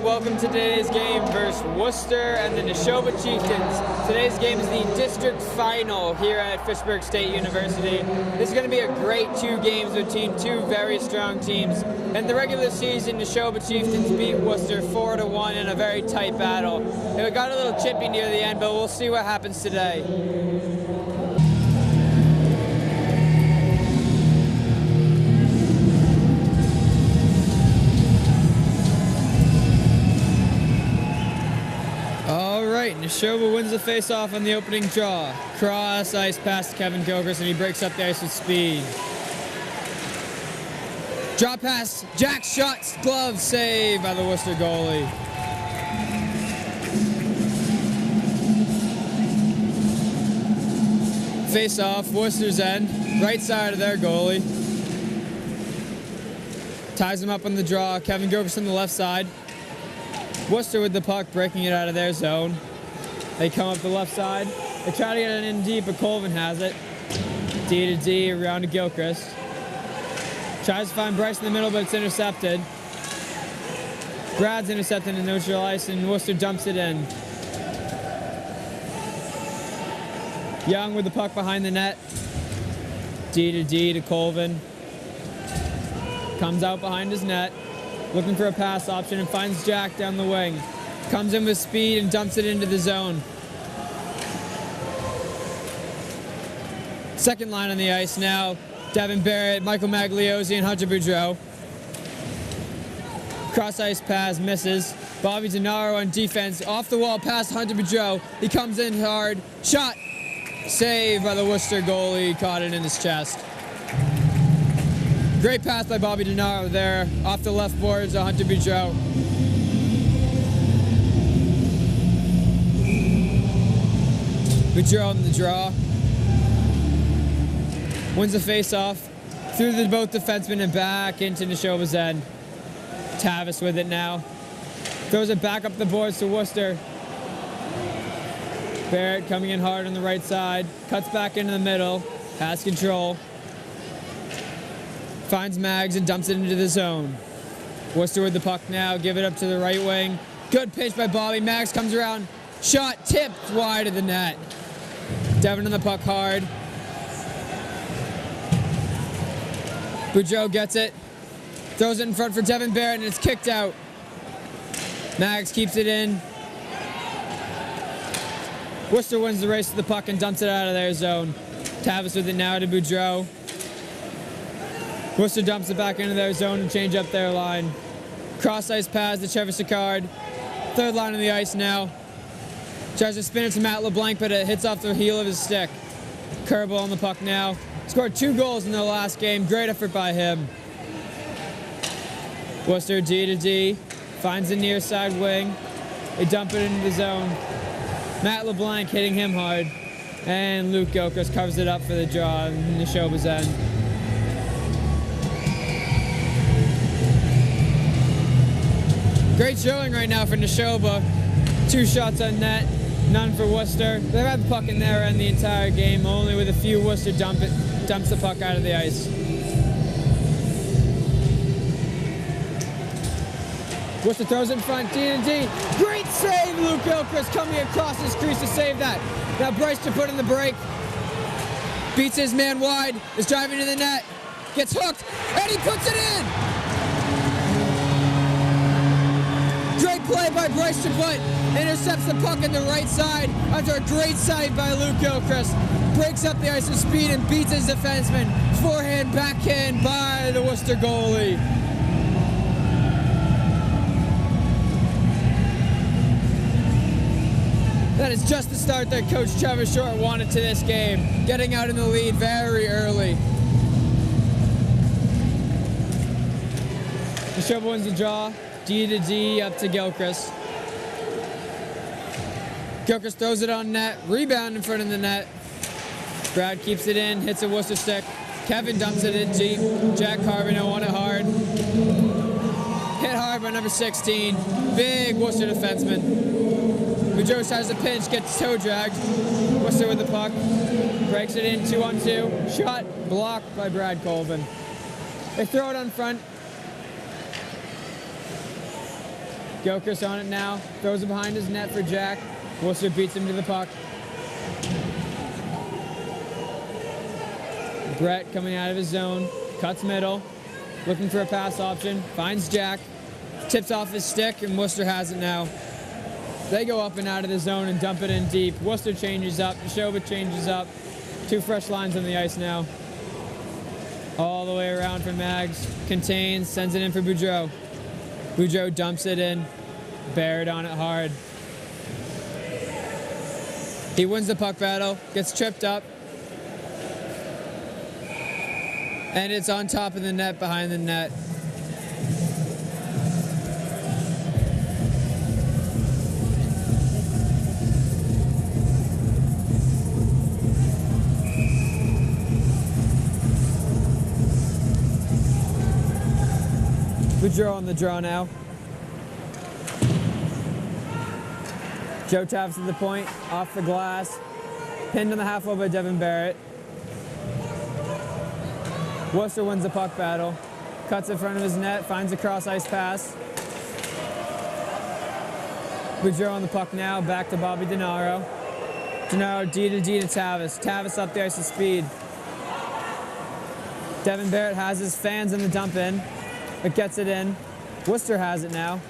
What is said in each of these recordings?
and welcome to today's game versus Worcester and the Neshoba Chieftains. Today's game is the district final here at Fitchburg State University. This is going to be a great two games between two very strong teams. In the regular season, Neshoba Chieftains beat Worcester 4-1 in a very tight battle. It got a little chippy near the end, but we'll see what happens today. Neshoba wins the face-off on the opening draw. Cross ice past Kevin Gilchrist, and he breaks up the ice with speed. Drop pass, Jack shot, glove save by the Worcester goalie. Face-off, Worcester's end, right side of their goalie. Ties him up on the draw, Kevin Gilchrist on the left side. Worcester with the puck, breaking it out of their zone. They come up the left side. They try to get it in deep, but Colvin has it. D to D, around to Gilchrist. Tries to find Bryce in the middle, but it's intercepted. Brad's intercepted in neutral ice, and Worcester dumps it in. Young with the puck behind the net. D to Colvin. Comes out behind his net, looking for a pass option, and finds Jack down the wing. Comes in with speed and dumps it into the zone. Second line on the ice now. Devin Barrett, Michael Magliozzi, and Hunter Boudreau. Cross ice pass misses. Bobby Denaro on defense. Off the wall past Hunter Boudreau. He comes in hard. Shot. Saved by the Worcester goalie. Caught it in his chest. Great pass by Bobby Denaro there. Off the left boards to Hunter Boudreau. Boudreau on the draw. Wins the face-off. Through both defensemen and back into Neshoba's end. Tavis with it now. Throws it back up the boards to Worcester. Barrett coming in hard on the right side. Cuts back into the middle. Has control. Finds Mags and dumps it into the zone. Worcester with the puck now. Give it up to the right wing. Good pitch by Bobby. Mags comes around. Shot tipped wide of the net. Devin on the puck hard. Boudreau gets it. Throws it in front for Devin Barrett, and it's kicked out. Mags keeps it in. Worcester wins the race to the puck and dumps it out of their zone. Tavis with it now to Boudreau. Worcester dumps it back into their zone and change up their line. Cross ice pass to Trevor Sicard. Third line on the ice now. Tries to spin it to Matt LeBlanc, but it hits off the heel of his stick. Kerbal on the puck now. Scored 2 goals in the last game. Great effort by him. Worcester D to D. Finds the near side wing. They dump it into the zone. Matt LeBlanc hitting him hard. And Luke Gilchrist covers it up for the draw in Neshoba's end. Great showing right now for Neshoba. 2 shots on net, none for Worcester. They've had the puck in their end the entire game, only with a few Worcester dumps the puck out of the ice. Worcester throws it in front, D to D. Great save, Luke Gilchrist coming across his crease to save that. Now Bryce to put in the break. Beats his man wide, is driving to the net. Gets hooked, and he puts it in! Great play by Bryce to put. Intercepts the puck on the right side after a great save by Luke Gilchrist. Breaks up the ice with speed and beats his defenseman. Forehand, backhand by the Worcester goalie. That is just the start that Coach Trevor Short wanted to this game. Getting out in the lead very early. Neshoba wins the draw. D to D up to Gilchrist. Gilchrist throws it on net. Rebound in front of the net. Brad keeps it in. Hits a Worcester stick. Kevin dumps it in deep. Jack Carbino won it hard. Hit hard by number 16. Big Worcester defenseman. Boudreau tries to pinch. Gets toe dragged. Worcester with the puck. Breaks it in 2-on-2. Shot blocked by Brad Colvin. They throw it on front. Gilchrist on it now. Throws it behind his net for Jack. Worcester beats him to the puck. Brett coming out of his zone. Cuts middle. Looking for a pass option. Finds Jack. Tips off his stick, and Worcester has it now. They go up and out of the zone and dump it in deep. Worcester changes up. Neshoba changes up. 2 fresh lines on the ice now. All the way around for Mags. Contains. Sends it in for Boudreau. Boudreau dumps it in. Barrett on it hard. He wins the puck battle. Gets tripped up. And it's on top of the net, behind the net. Boudreau on the draw now. Joe taps to the point, off the glass. Pinned on the half wall by Devin Barrett. Worcester wins the puck battle. Cuts in front of his net, finds a cross ice pass. Boudreau on the puck now, back to Bobby Denaro. Denaro D to Tavis. Tavis up the ice with speed. Devin Barrett has his fans in the dump in, but gets it in. Worcester has it now.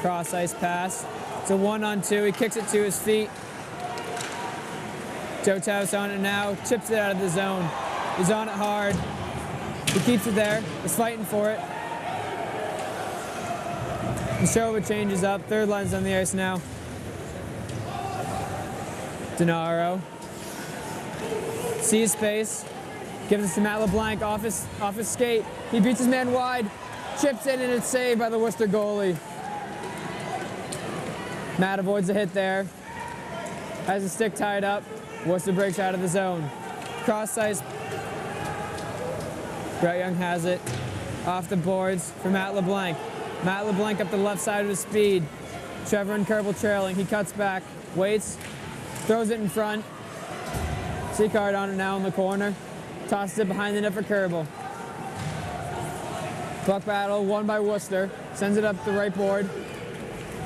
Cross ice pass. It's a 1-on-2. He kicks it to his feet. Joe Tavis on it now. Chips it out of the zone. He's on it hard. He keeps it there. He's fighting for it. Neshoba changes up. Third line's on the ice now. Denaro sees space. Gives it to Matt LeBlanc off his skate. He beats his man wide. Chips in and it's saved by the Worcester goalie. Matt avoids a hit there. Has his stick tied up. Worcester breaks out of the zone. Cross ice. Brett Young has it. Off the boards for Matt LeBlanc. Matt LeBlanc up the left side with speed. Trevor and Kerbal trailing. He cuts back. Waits. Throws it in front. Seacard on it now in the corner. Tosses it behind the net for Kerbal. Puck battle, won by Worcester. Sends it up the right board.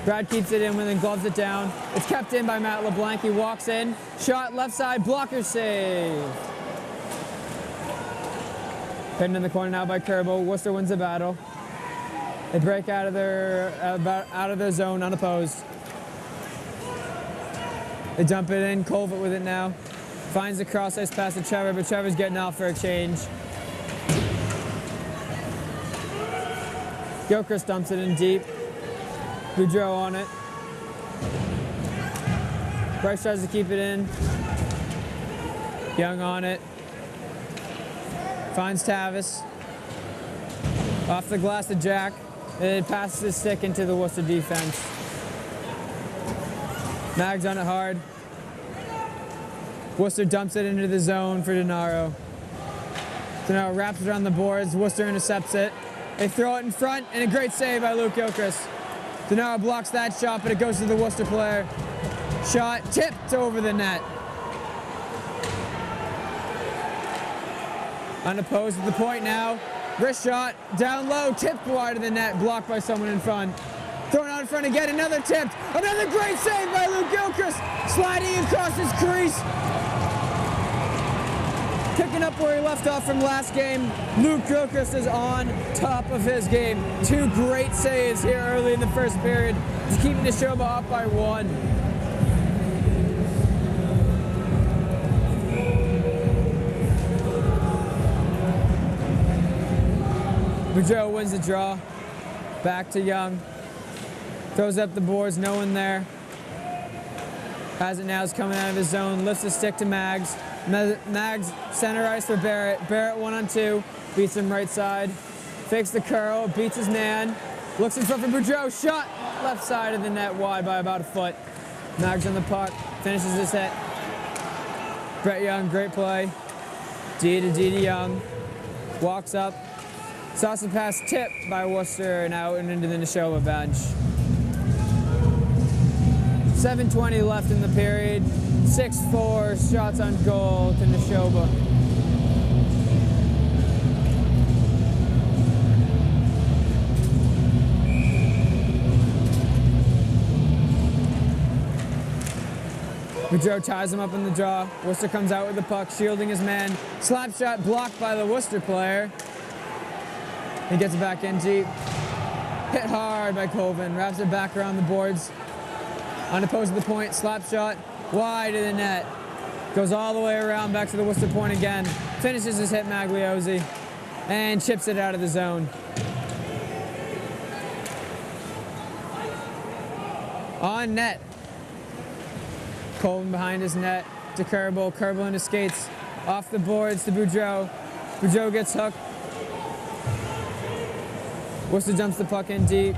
Brad keeps it in and then gloves it down. It's kept in by Matt LeBlanc. He walks in. Shot left side, blocker save. Pinned in the corner now by Kerbal. Worcester wins the battle. They break out of their zone unopposed. They dump it in. Colvert with it now. Finds the cross ice pass to Trevor, but Trevor's getting out for a change. Gilchrist dumps it in deep. Boudreau on it. Bryce tries to keep it in. Young on it. Finds Tavis. Off the glass to Jack. And it passes his stick into the Worcester defense. Mags on it hard. Worcester dumps it into the zone for Denaro. Denaro wraps it around the boards. Worcester intercepts it. They throw it in front, and a great save by Luke Gilchrist. Denaro blocks that shot, but it goes to the Worcester player. Shot tipped over the net. Unopposed at the point now. Wrist shot, down low, tipped wide of the net, blocked by someone in front. Thrown out in front again, another tipped. Another great save by Luke Gilchrist, sliding across his crease. Picking up where he left off from last game, Luke Gilchrist is on top of his game. 2 great saves here early in the first period. He's keeping Neshoba up by 1. Boudreau wins the draw. Back to Young. Throws up the boards, no one there. Has it now, is coming out of his zone. Lifts the stick to Mags. Mags center ice for Barrett. Barrett 1-on-2. Beats him right side. Fakes the curl. Beats his man. Looks in front for Boudreau. Shot left side of the net, wide by about a foot. Mags on the puck. Finishes his hit. Brett Young, great play. D to Young. Walks up. Saucer pass tipped by Worcester and out and into the Neshoba bench. 7:20 left in the period. 6-4 shots on goal to Neshoba. Boudreau ties him up in the draw. Worcester comes out with the puck, shielding his man. Slap shot blocked by the Worcester player. He gets it back in deep. Hit hard by Colvin. Wraps it back around the boards. Unopposed to the point. Slap shot wide of the net. Goes all the way around back to the Worcester point again. Finishes his hit Magliozzi. And chips it out of the zone. On net. Colvin behind his net to Kerbel. Kerbel in his skates. Off the boards to Boudreau. Boudreau gets hooked. Worcester jumps the puck in deep.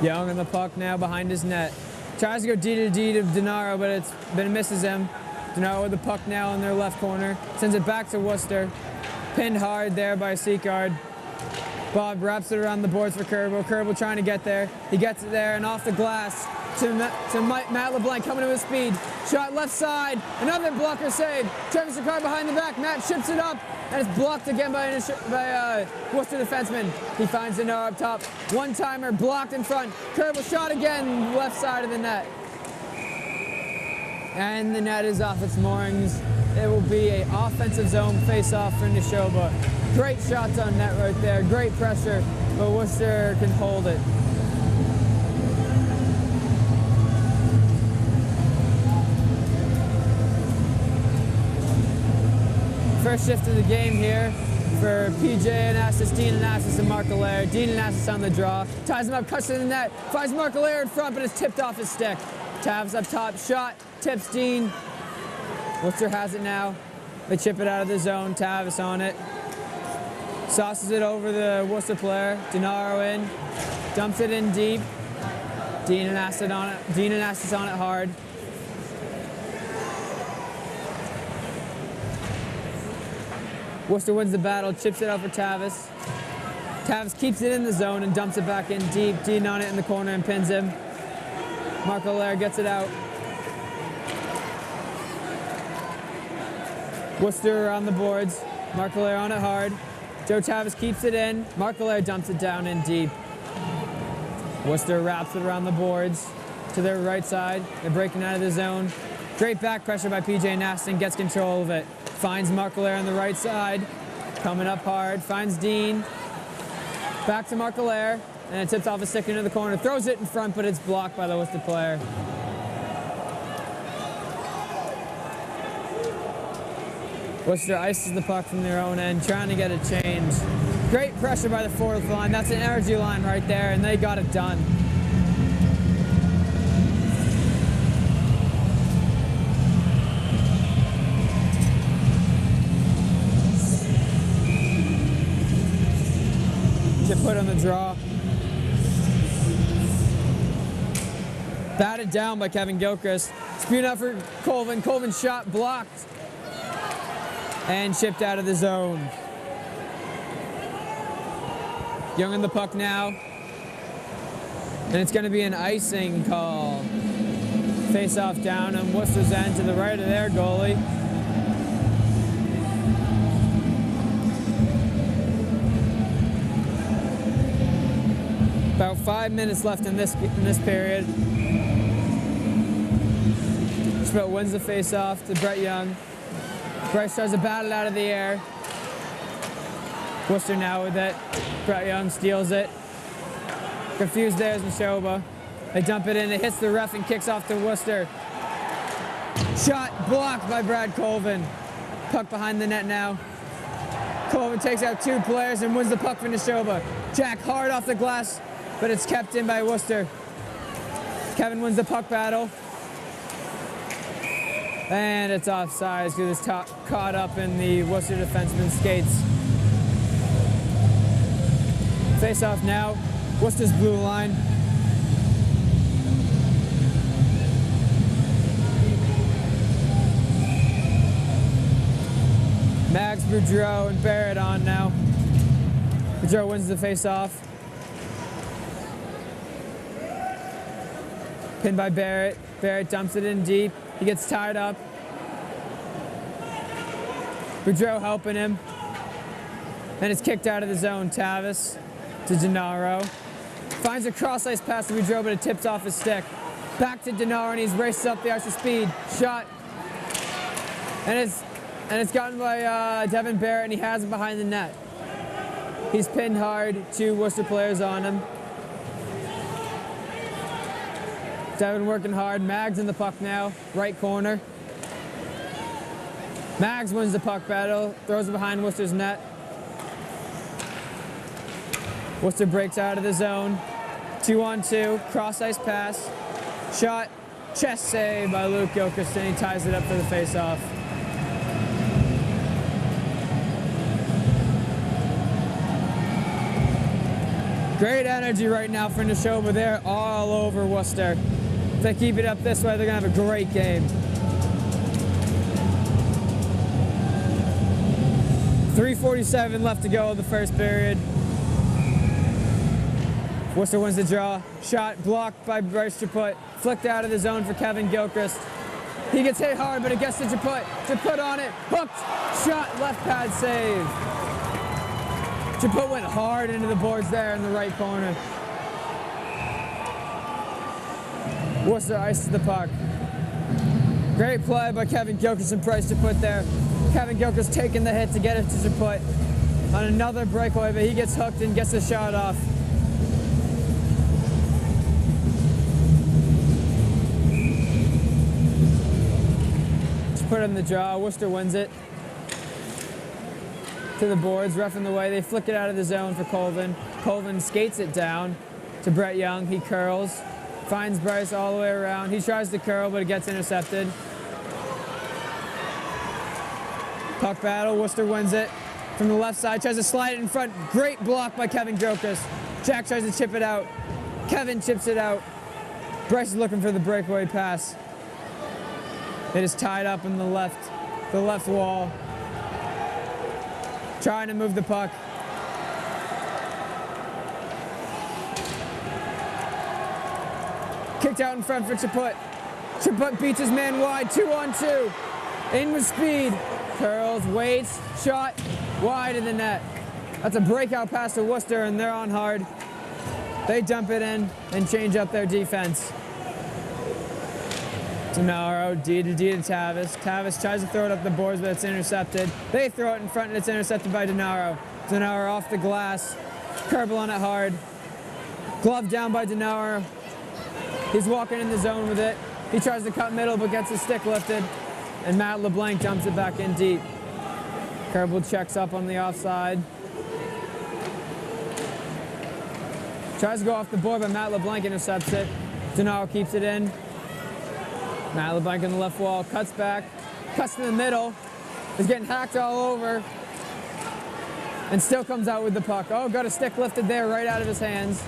Young on the puck now behind his net. Tries to go D to D to Denaro, but it misses him. Denaro with the puck now in their left corner. Sends it back to Worcester. Pinned hard there by Seacard. Bob wraps it around the boards for Kerbel. Kerbel trying to get there. He gets it there and off the glass to Matt LeBlanc coming to his speed. Shot left side. Another blocker save. Travis Ricard behind the back. Matt chips it up and it's blocked again by Worcester defenseman. He finds Denaro up top. One-timer blocked in front. Kerbel shot again left side of the net. And the net is off its moorings. It will be an offensive zone face-off for Neshoba. Great shots on net right there. Great pressure, but Worcester can hold it. First shift of the game here for PJ Anastas, Dean Anastas, and Mark Allaire. Dean Anastas on the draw. Ties him up, cuts to the net. Finds Mark Allaire in front, but it's tipped off his stick. Tavs up top, shot, tips Dean. Worcester has it now. They chip it out of the zone. Tavis on it. Sauces it over the Worcester player. Denaro in. Dumps it in deep. Dean Anastas on it. Dean Anastas on it hard. Worcester wins the battle. Chips it out for Tavis. Tavis keeps it in the zone and dumps it back in deep. Dean on it in the corner and pins him. Mark Allaire gets it out. Worcester on the boards. Mark Allaire on it hard. Joe Tavis keeps it in. Mark Allaire dumps it down in deep. Worcester wraps it around the boards to their right side. They're breaking out of the zone. Great back pressure by PJ Naston. Gets control of it. Finds Mark Allaire on the right side. Coming up hard. Finds Dean. Back to Mark Allaire. And it tips off a stick into the corner. Throws it in front, but it's blocked by the Worcester player. Worcester ices the puck from their own end, trying to get a change. Great pressure by the fourth line. That's an energy line right there, and they got it done. Get put on the draw. Batted down by Kevin Gilchrist. Spewed out for Colvin. Colvin's shot blocked. And chipped out of the zone. Young on the puck now. And it's going to be an icing call. Face-off down on Worcester's end to the right of their goalie. About 5 minutes left in this period. Spelt wins the face-off to Brett Young. Bryce tries to battle out of the air. Worcester now with it. Brett Young steals it. Confused there is Neshoba. They dump it in. It hits the ref and kicks off to Worcester. Shot blocked by Brad Colvin. Puck behind the net now. Colvin takes out two players and wins the puck for Neshoba. Jack hard off the glass, but it's kept in by Worcester. Kevin wins the puck battle. And it's offside because it's caught up in the Worcester defenseman's skates. Face off now. Worcester's blue line. Max, Boudreau, and Barrett on now. Boudreau wins the face-off. Pinned by Barrett. Barrett dumps it in deep. He gets tied up. Boudreau helping him. And it's kicked out of the zone. Tavis to Gennaro. Finds a cross-ice pass to Boudreau, but it tips off his stick. Back to Denaro, and he's races up the ice with speed. Shot. And it's gotten by Devin Barrett, and he has it behind the net. He's pinned hard, 2 Worcester players on him. Devin working hard. Mags in the puck now, right corner. Mags wins the puck battle, throws it behind Worcester's net. Worcester breaks out of the zone. 2-on-2, cross ice pass. Shot, chest save by Luke Gilchrist, and he ties it up for the face-off. Great energy right now for Neshoba. They're all over Worcester. If they keep it up this way, they're going to have a great game. 3:47 left to go in the first period. Worcester wins the draw. Shot blocked by Bryce Chaput. Flicked out of the zone for Kevin Gilchrist. He gets hit hard, but it gets to Chaput. Chaput on it. Hooked. Shot, left pad save. Chaput went hard into the boards there in the right corner. Worcester ices the puck. Great play by Kevin Gilchrist and Bryce Chaput there. Kevin Gilchrist taking the hit to get it to Chaput on another breakaway, but he gets hooked and gets the shot off. Put in the draw. Worcester wins it. To the boards, ref in the way. They flick it out of the zone for Colvin. Colvin skates it down to Brett Young. He curls. Finds Bryce all the way around. He tries to curl, but it gets intercepted. Puck battle. Worcester wins it. From the left side. Tries to slide it in front. Great block by Kevin Gilchrist. Jack tries to chip it out. Kevin chips it out. Bryce is looking for the breakaway pass. It is tied up in the left wall. Trying to move the puck. Kicked out in front for Chaput. Chaput beats his man wide, 2-on-2. In with speed. Curls, waits, shot, wide in the net. That's a breakout pass to Worcester, and they're on hard. They dump it in and change up their defense. Denaro, D to Tavis. Tavis tries to throw it up the boards, but it's intercepted. They throw it in front, and it's intercepted by Denaro. Denaro off the glass. Kerbal on it hard. Glove down by Denaro. He's walking in the zone with it. He tries to cut middle, but gets his stick lifted. And Matt LeBlanc dumps it back in deep. Kerbal checks up on the offside. Tries to go off the board, but Matt LeBlanc intercepts it. Denaro keeps it in. Matt LeBlanc in the left wall, cuts back, cuts to the middle, is getting hacked all over, and still comes out with the puck. Oh, got a stick lifted there right out of his hands.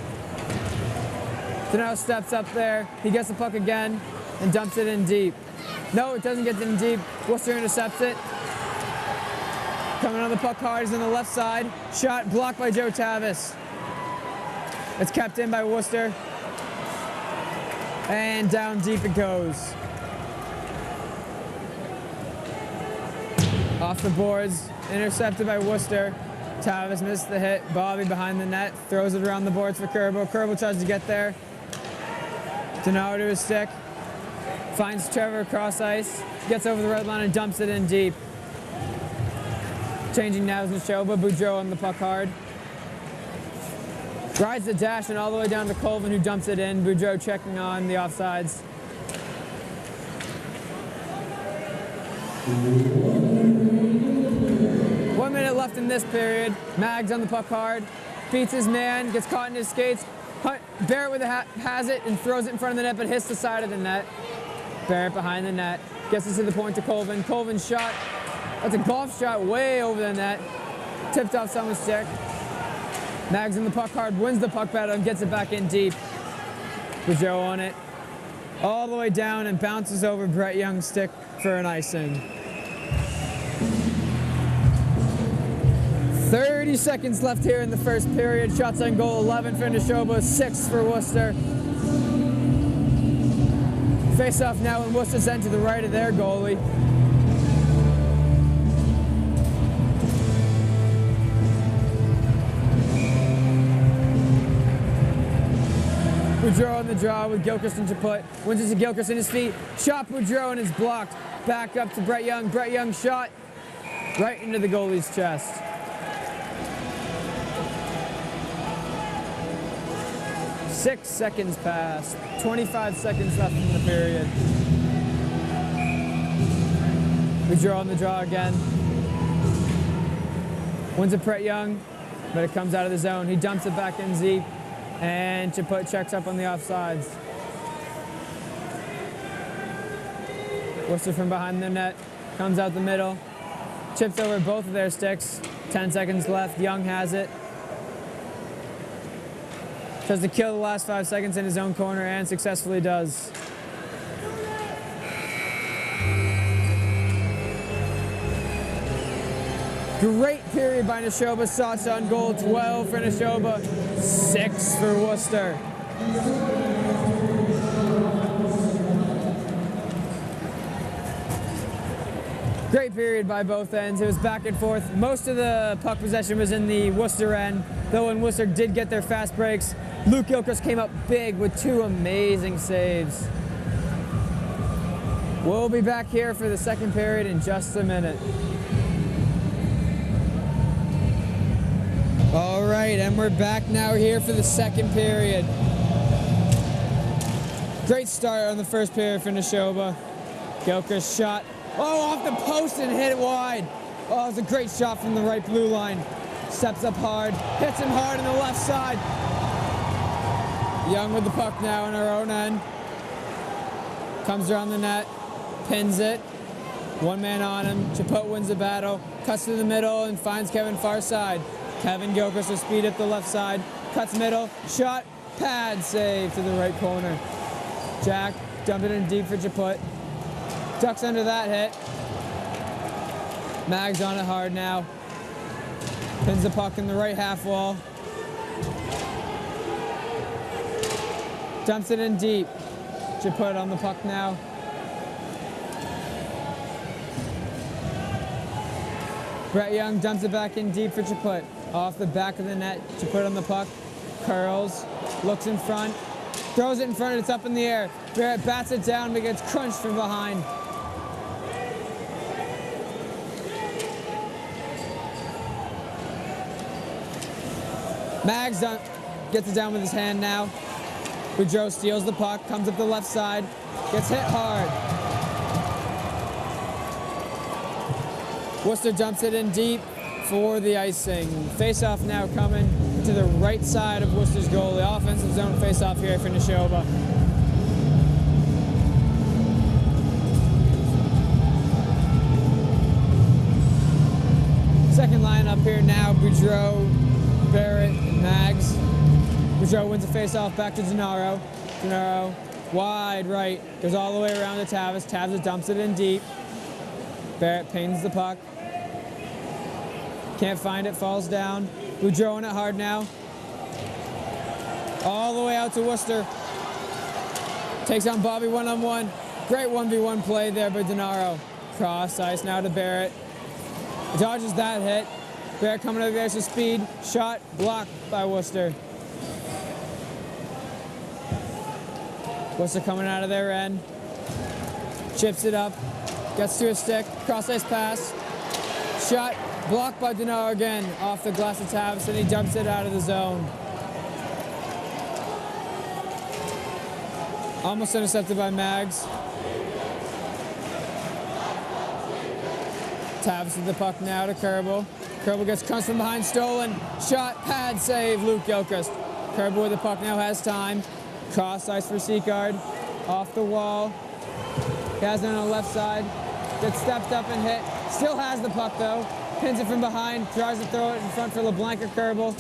Denaro steps up there, he gets the puck again, and dumps it in deep. No, it doesn't get in deep. Worcester intercepts it. Coming on the puck hard, he's on the left side. Shot blocked by Joe Tavis. It's kept in by Worcester. And down deep it goes. Off the boards, intercepted by Worcester. Tavis missed the hit. Bobby behind the net, throws it around the boards for Kerbal. Kerbal tries to get there. Denaro to his stick. Finds Trevor across ice. Gets over the red line and dumps it in deep. Changing now is Neshoba. Boudreau on the puck hard. Rides the dash and all the way down to Colvin, who dumps it in. Boudreau checking on the offsides. One minute left in this period. Mags on the puck hard. Beats his man, gets caught in his skates. Barrett with has it and throws it in front of the net, but hits the side of the net. Barrett behind the net. Gets it to the point to Colvin. Colvin's shot. That's a golf shot way over the net. Tipped off someone's stick. Mags in the puck hard, wins the puck battle and gets it back in deep. Boudreau on it. All the way down and bounces over Brett Young's stick for an icing. 30 seconds left here in the first period. Shots on goal, 11 for Neshoba, 6 for Worcester. Face-off now in Worcester's end to the right of their goalie. Boudreau on the draw with Gilchrist and Chaput. Wins it to Gilchrist in his feet. Shot Boudreau and is blocked. Back up to Brett Young. Brett Young shot right into the goalie's chest. Six seconds passed. 25 seconds left in the period. Boudreau on the draw again. Wins it Brett Young, but it comes out of the zone. He dumps it back in Z, and Chaput checks up on the offsides. Worcester from behind the net, comes out the middle, chips over both of their sticks. 10 seconds left, Young has it. Tries to kill the last 5 seconds in his own corner and successfully does. Great period by Neshoba. Sauce on goal, 12 for Neshoba, 6 for Worcester. Great period by both ends. It was back and forth. Most of the puck possession was in the Worcester end, though when Worcester did get their fast breaks, Luke Gilchrist came up big with 2 amazing saves. We'll be back here for the second period in just a minute. All right, and we're back now here for the second period. Great start on the first period for Neshoba. Gilchrist shot. Oh, off the post and hit it wide. Oh, it was a great shot from the right blue line. Steps up hard, hits him hard on the left side. Young with the puck now on our own end. Comes around the net, pins it. One man on him. Chaput wins the battle, cuts to the middle and finds Kevin far side. Kevin Gilchrist with speed up the left side, cuts middle, shot, pad save to the right corner. Jack dumped it in deep for Chaput. Ducks under that hit. Mag's on it hard now. Pins the puck in the right half wall. Dumps it in deep. Chaput on the puck now. Brett Young dumps it back in deep for Chaput. Off the back of the net, Chaput on the puck. Curls, looks in front, throws it in front, it's up in the air. Barrett bats it down, but gets crunched from behind. Mags gets it down with his hand now. Boudreau steals the puck, comes up the left side, gets hit hard. Worcester dumps it in deep for the icing. Face-off now coming to the right side of Worcester's goal. The offensive zone face-off here for Neshoba. Second line up here now, Boudreau, Barrett, and Mags. Boudreau wins the face-off back to Gennaro. Gennaro, wide right, goes all the way around to Tavis. Tavis dumps it in deep. Barrett pings the puck. Can't find it, falls down. Boudreau on it hard now. All the way out to Worcester. Takes on Bobby one-on-one. Great 1v1 play there by Gennaro. Cross ice now to Barrett. Dodges that hit. Barrett coming over there, so speed. Shot, blocked by Worcester. Worcester coming out of their end. Chips it up. Gets to a stick. Cross ice pass. Shot, blocked by Gennaro again. Off the glass of Tavis, and he dumps it out of the zone. Almost intercepted by Mags. Tavis with the puck now to Kerbel. Kerbel gets crunched from behind, stolen. Shot, pad save, Luke Gilchrist. Kerbel with the puck now has time. Cross ice for Seacard. Off the wall. He has it on the left side. Gets stepped up and hit. Still has the puck though. Pins it from behind. Tries to throw it in front for LeBlanc or Kerbel.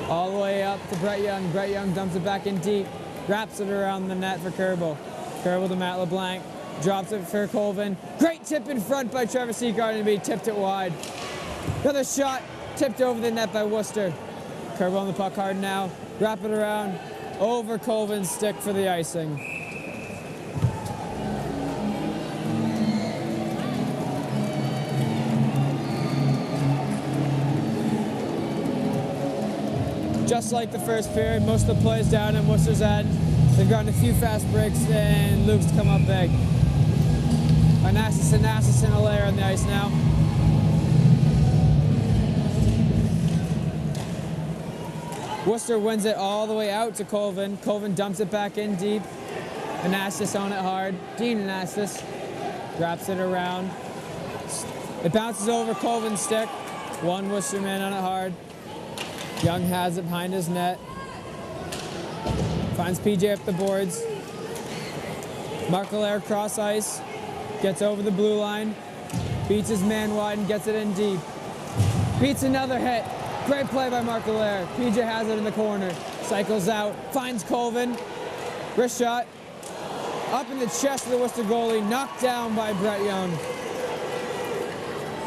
All the way up to Brett Young. Brett Young dumps it back in deep. Wraps it around the net for Kerbel. Kerbel to Matt LeBlanc. Drops it for Colvin. Great tip in front by Trevor Seacard, and he tipped it wide. Another shot tipped over the net by Worcester. Kerbel on the puck hard now. Wrap it around over Colvin's stick for the icing. just like the first period. Most of the plays down in Worcester's end. They've gotten a few fast breaks, and Luke's come up big. Onassis and Allaire on the ice now. Worcester wins it all the way out to Colvin. Colvin dumps it back in deep. Onassis on it hard. Dean Onassis wraps it around. It bounces over Colvin's stick. One Worcester man on it hard. Young has it behind his net. Finds PJ up the boards. Mark Allaire cross ice. Gets over the blue line. Beats his man wide and gets it in deep. Beats another hit. Great play by Mark Allaire. PJ has it in the corner. Cycles out. Finds Colvin. Wrist shot. Up in the chest of the Worcester goalie. Knocked down by Brett Young.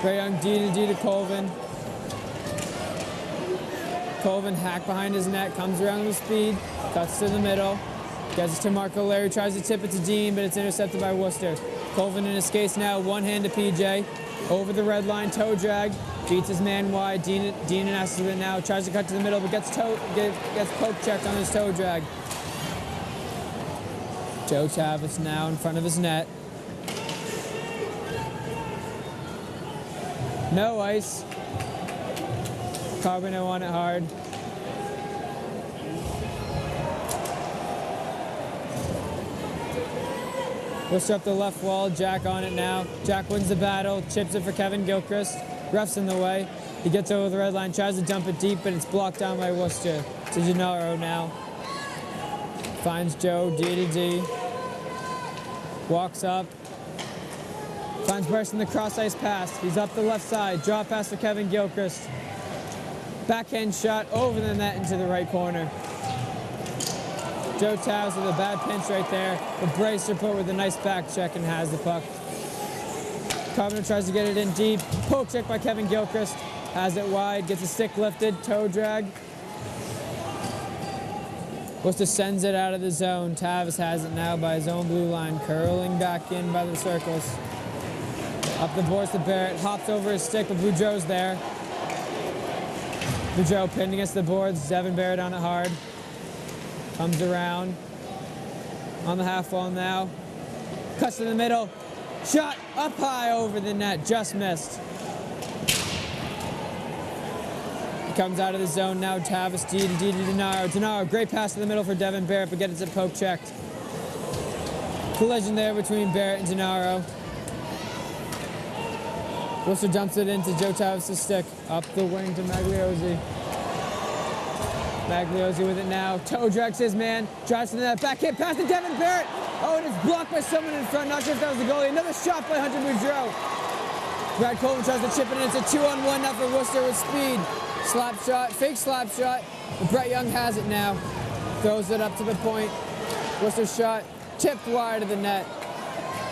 Brett Young D to Colvin. Colvin hack behind his net. Comes around with speed. Cuts to the middle. Gets it to Mark Allaire. Tries to tip it to Dean, but it's intercepted by Worcester. Colvin in his skates now. One hand to PJ. Over the red line. Toe drag. Beats his man wide. Dean Onassis with it now. Tries to cut to the middle, but gets poke checked on his toe drag. Joe Tavis now in front of his net. No ice. Carbonell on it hard. Worcester up the left wall. Jack on it now. Jack wins the battle. Chips it for Kevin Gilchrist. Ref's in the way. He gets over the red line, tries to dump it deep, but it's blocked down by Worcester. To Gennaro now. Finds Joe, D to D. Walks up. Finds Bryce in the cross-ice pass. He's up the left side. Draw pass for Kevin Gilchrist. Backhand shot over the net into the right corner. Joe Towers with a bad pinch right there. But Bryce put with a nice back check and has the puck. Carbonell tries to get it in deep. Poke check by Kevin Gilchrist. Has it wide. Gets a stick lifted. Toe drag. Worcester sends it out of the zone. Tavis has it now by his own blue line. Curling back in by the circles. Up the boards to Barrett. Hops over his stick, but Boudreau's there. Boudreau pinned against the boards. Devin Barrett on it hard. Comes around. On the half wall now. Cuts to the middle. Shot up high over the net. Just missed. He comes out of the zone now. Tavis D to Gennaro. Gennaro, great pass to the middle for Devin Barrett, but gets it poke checked. Collision there between Barrett and Gennaro. Worcester dumps it into Joe Tavis' stick. Up the wing to Magliozzi. Magliozzi with it now. Toe drags his man. Drives to the net. Back hit pass to Devin Barrett. Oh, and it's blocked by someone in front. Not sure if that was the goalie. Another shot by Hunter Boudreau. Brad Colvin tries to chip it in. It's a 2-on-1 now for Worcester with speed. Slap shot, fake slap shot. But Brett Young has it now. Throws it up to the point. Worcester shot tipped wide of the net.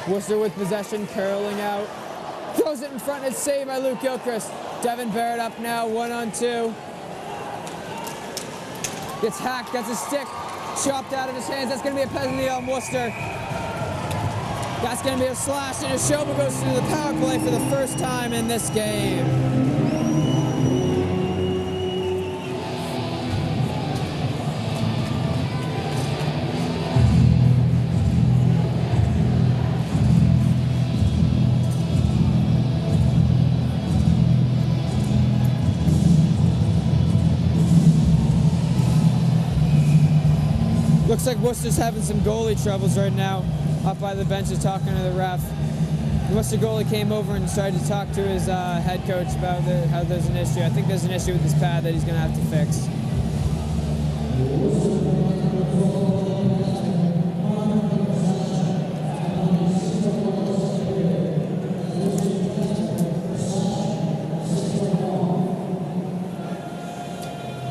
Worcester with possession, curling out. Throws it in front. It's saved by Luke Gilchrist. Devin Barrett up now, 1-on-2. Gets hacked, gets a stick chopped out of his hands. That's going to be a penalty on Worcester. That's going to be a slash, and Ashoba goes to the power play for the first time in this game. Looks like Worcester's having some goalie troubles right now. Up by the benches talking to the ref. The Worcester goalie came over and started to talk to his head coach about how there's an issue. I think there's an issue with his pad that he's going to have to fix.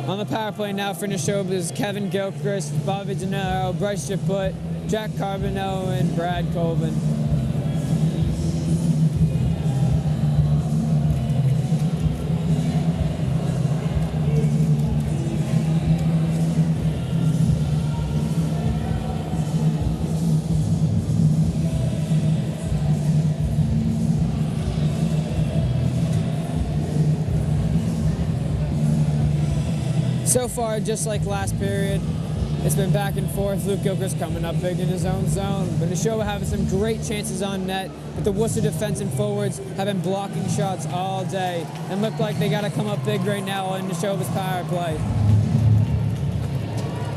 On the power play now for Neshoba is Kevin Gilchrist, Bobby Gennaro, Bryce Chaput, Jack Carbonell, and Brad Colvin. So far, just like last period, it's been back and forth. Luke Gilchrist coming up big in his own zone. But Neshoba having some great chances on net. But the Worcester defense and forwards have been blocking shots all day and look like they got to come up big right now in Neshoba's power play.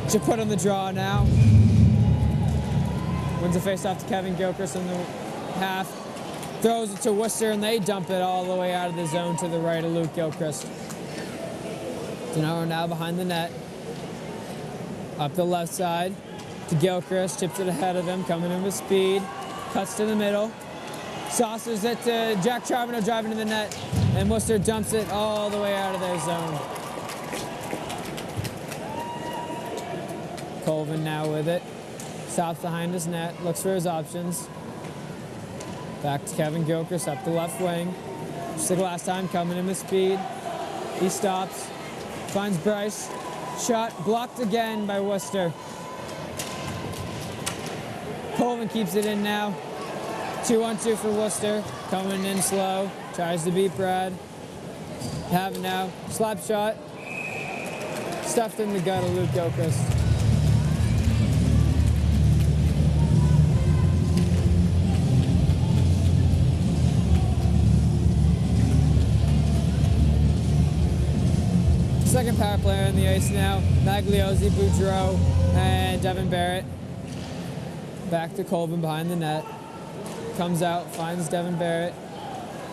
Should put on the draw now. Wins the face-off to Kevin Gilchrist in the half. Throws it to Worcester, and they dump it all the way out of the zone to the right of Luke Gilchrist. Denaro now behind the net. Up the left side to Gilchrist. Chips it ahead of him, coming in with speed. Cuts to the middle. Saucers it to Jack Charbonneau driving to the net. And Worcester dumps it all the way out of their zone. Colvin now with it. Stops behind his net. Looks for his options. Back to Kevin Gilchrist up the left wing. Just like last time, coming in with speed. He stops. Finds Bryce. Shot blocked again by Worcester. Colvin keeps it in now. 2-on-2 for Worcester. Coming in slow. Tries to beat Brad. Have it now. Slap shot. Stuffed in the gut of Luke Gilchrist. Second power player on the ice now. Magliozzi, Boudreau, and Devin Barrett. Back to Colvin behind the net. Comes out, finds Devin Barrett.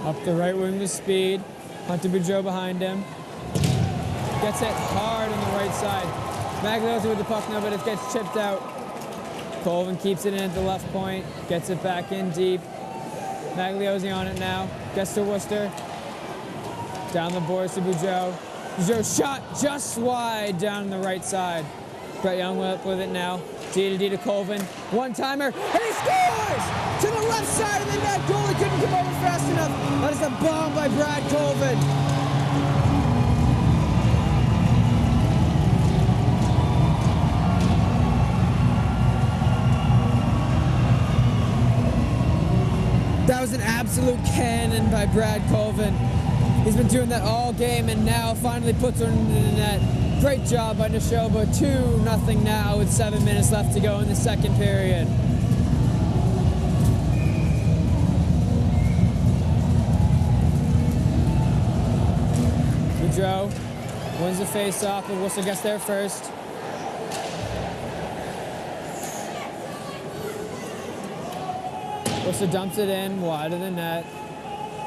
Up the right wing with speed. Hunter Boudreau behind him. Gets it hard on the right side. Magliozzi with the puck now, but it gets chipped out. Colvin keeps it in at the left point. Gets it back in deep. Magliozzi on it now. Gets to Worcester. Down the boards to Boudreau. Boudreau shot just wide down the right side. Brett Young with it now. D to Colvin. One-timer, and he scores! To the left side of the net. Goalie couldn't come over fast enough. That is a bomb by Brad Colvin. That was an absolute cannon by Brad Colvin. He's been doing that all game and now finally puts her into the net. Great job by Neshoba. 2-0 now with 7 minutes left to go in the second period. Boudreau wins the face-off, but Worcester gets there first. Worcester dumps it in, wide of the net.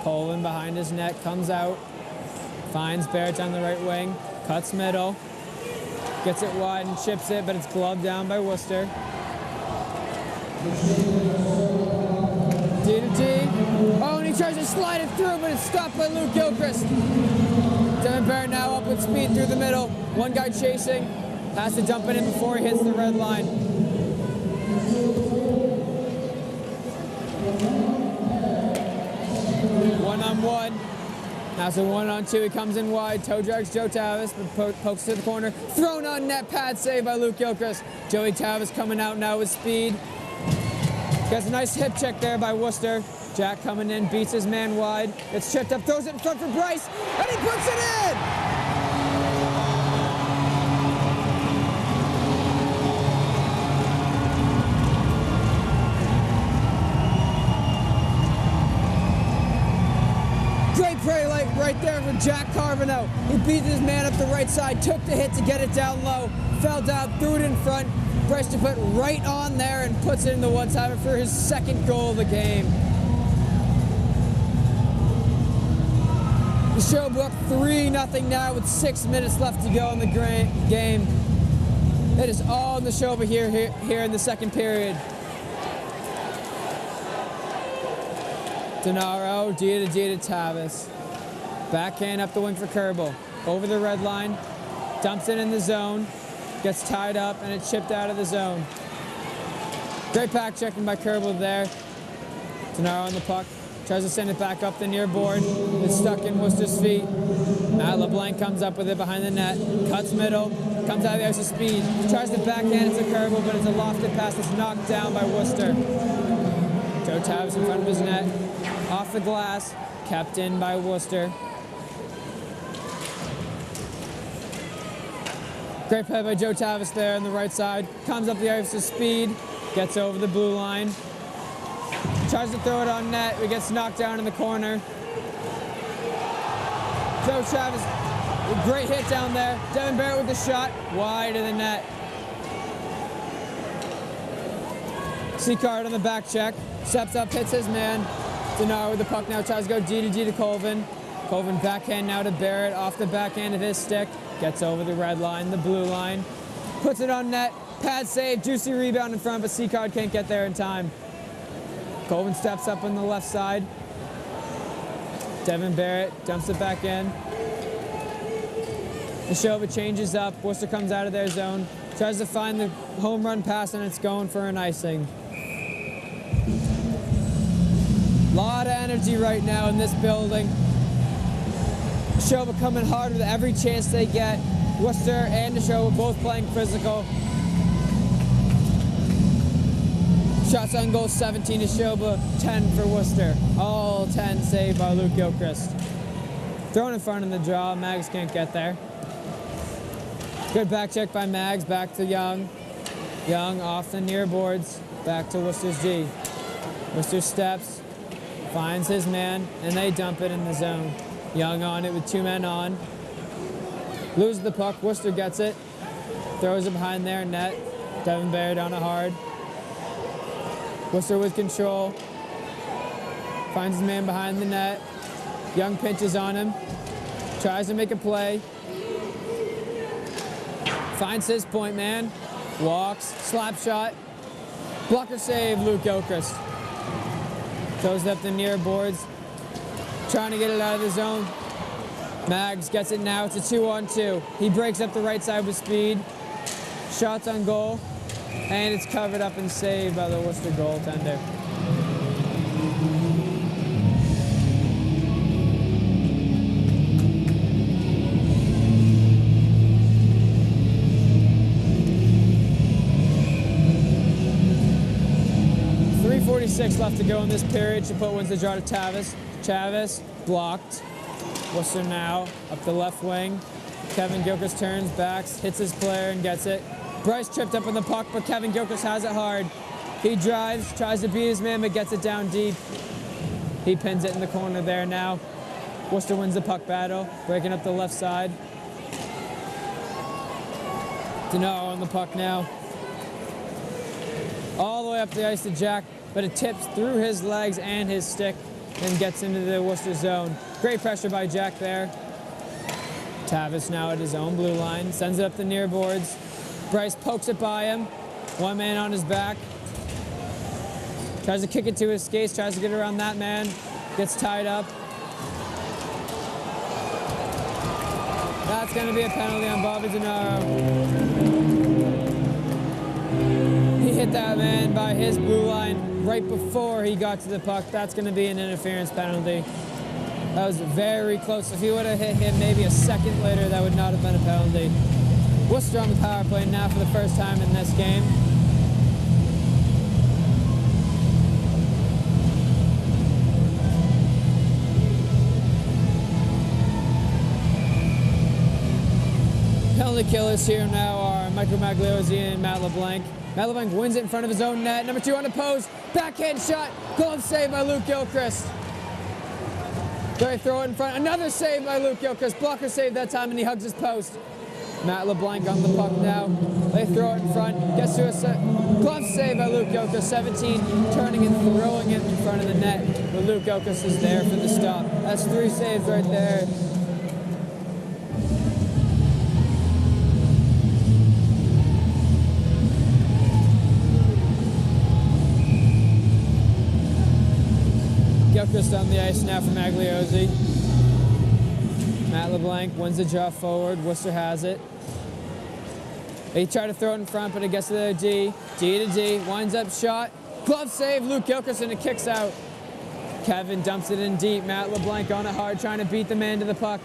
Colvin behind his net, comes out, finds Barrett on the right wing, cuts middle, gets it wide and chips it, but it's gloved down by Worcester. D to D. Oh, and he tries to slide it through, but it's stopped by Luke Gilchrist. Devin Barrett now up with speed through the middle. One guy chasing, has to dump it in before he hits the red line. One-on-one. Now it's a 1-on-2. He comes in wide. Toe drags Joe Tavis, but pokes to the corner. Thrown on net. Pad save by Luke Gilchrist. Joey Tavis coming out now with speed. Gets a nice hip check there by Worcester. Jack coming in, beats his man wide. It's chipped up, throws it in front for Bryce, and he puts it in! Right there for Jack Charbonneau. He beat his man up the right side, took the hit to get it down low, fell down, threw it in front. Bryce to put right on there and puts it in the one-timer for his second goal of the game. The show book 3-0 now with 6 minutes left to go in the game. It is all in the show here in the second period. Denaro, D to Tavis. Backhand up the wing for Kerbal. Over the red line. Dumps it in the zone. Gets tied up and it's chipped out of the zone. Great pack checking by Kerbal there. Denaro on the puck. Tries to send it back up the near board. It's stuck in Worcester's feet. Matt LeBlanc comes up with it behind the net. Cuts middle. Comes out of the ice with speed. Tries to backhand it to Kerbal, but it's a lofted pass that's knocked down by Worcester. Joe Tavis in front of his net. Off the glass. Kept in by Worcester. Great play by Joe Tavis there on the right side. Comes up the ice with speed, gets over the blue line. Tries to throw it on net, it gets knocked down in the corner. Joe Tavis, great hit down there. Devin Barrett with the shot, wide of the net. Seacard on the back check, steps up, hits his man. Denard with the puck now, tries to go D to Colvin. Colvin backhand now to Barrett, off the backhand of his stick. Gets over the red line, the blue line. Puts it on net, pad save, juicy rebound in front, but Seacard can't get there in time. Colvin steps up on the left side. Devin Barrett dumps it back in. Nashova changes up, Worcester comes out of their zone. Tries to find the home run pass, and it's going for an icing. Lot of energy right now in this building. Nashova coming hard with every chance they get. Worcester and Nashova both playing physical. Shots on goal 17 Nashova, 10 for Worcester. All 10 saved by Luke Gilchrist. Thrown in front of the draw, Mags can't get there. Good back check by Mags, back to Young. Young off the near boards, back to Worcester's G. Worcester steps, finds his man, and they dump it in the zone. Young on it with 2 men on. Loses the puck, Worcester gets it. Throws it behind their net. Devin Barrett on it hard. Worcester with control. Finds his man behind the net. Young pinches on him. Tries to make a play. Finds his point man. Walks, slap shot. Blocker save, Luke Gilchrist. Throws it up the near boards. Trying to get it out of the zone. Mags gets it now. It's a 2-on-2. He breaks up the right side with speed. Shots on goal. And it's covered up and saved by the Worcester goaltender. .346 left to go in this period. Chaput wins the draw to Tavis. Tavis blocked. Worcester now up the left wing. Kevin Gilchrist turns, backs, hits his player and gets it. Bryce tripped up on the puck, but Kevin Gilchrist has it hard. He drives, tries to beat his man, but gets it down deep. He pins it in the corner there now. Worcester wins the puck battle, breaking up the left side. Denard on the puck now. All the way up the ice to Jack, but it tips through his legs and his stick and gets into the Worcester zone. Great pressure by Jack there. Tavis now at his own blue line, sends it up the near boards. Bryce pokes it by him. 1 man on his back. Tries to kick it to his skates, tries to get around that man. Gets tied up. That's going to be a penalty on Bobby Denaro. He hit that man by his blue line right before he got to the puck. That's going to be an interference penalty. That was very close. If he would have hit him maybe a second later, that would not have been a penalty. Worcester on the power play now for the first time in this game. Penalty killers here now are Michael Magliozzi and Matt LeBlanc. Matt LeBlanc wins it in front of his own net. Number 2 on the post. Backhand shot. Glove save by Luke Gilchrist. They throw it in front. Another save by Luke Gilchrist. Blocker save that time, and he hugs his post. Matt LeBlanc on the puck now. They throw it in front. Gets to a glove save by Luke Gilchrist. 17, turning and throwing it in front of the net. But Luke Gilchrist is there for the stop. That's 3 saves right there. Gilchrist on the ice now for Magliozzi. Matt LeBlanc wins the draw forward. Worcester has it. They try to throw it in front, but it gets to the D. D to D. Winds up shot. Glove save. Luke Gilchrist, and it kicks out. Kevin dumps it in deep. Matt LeBlanc on it hard, trying to beat the man to the puck.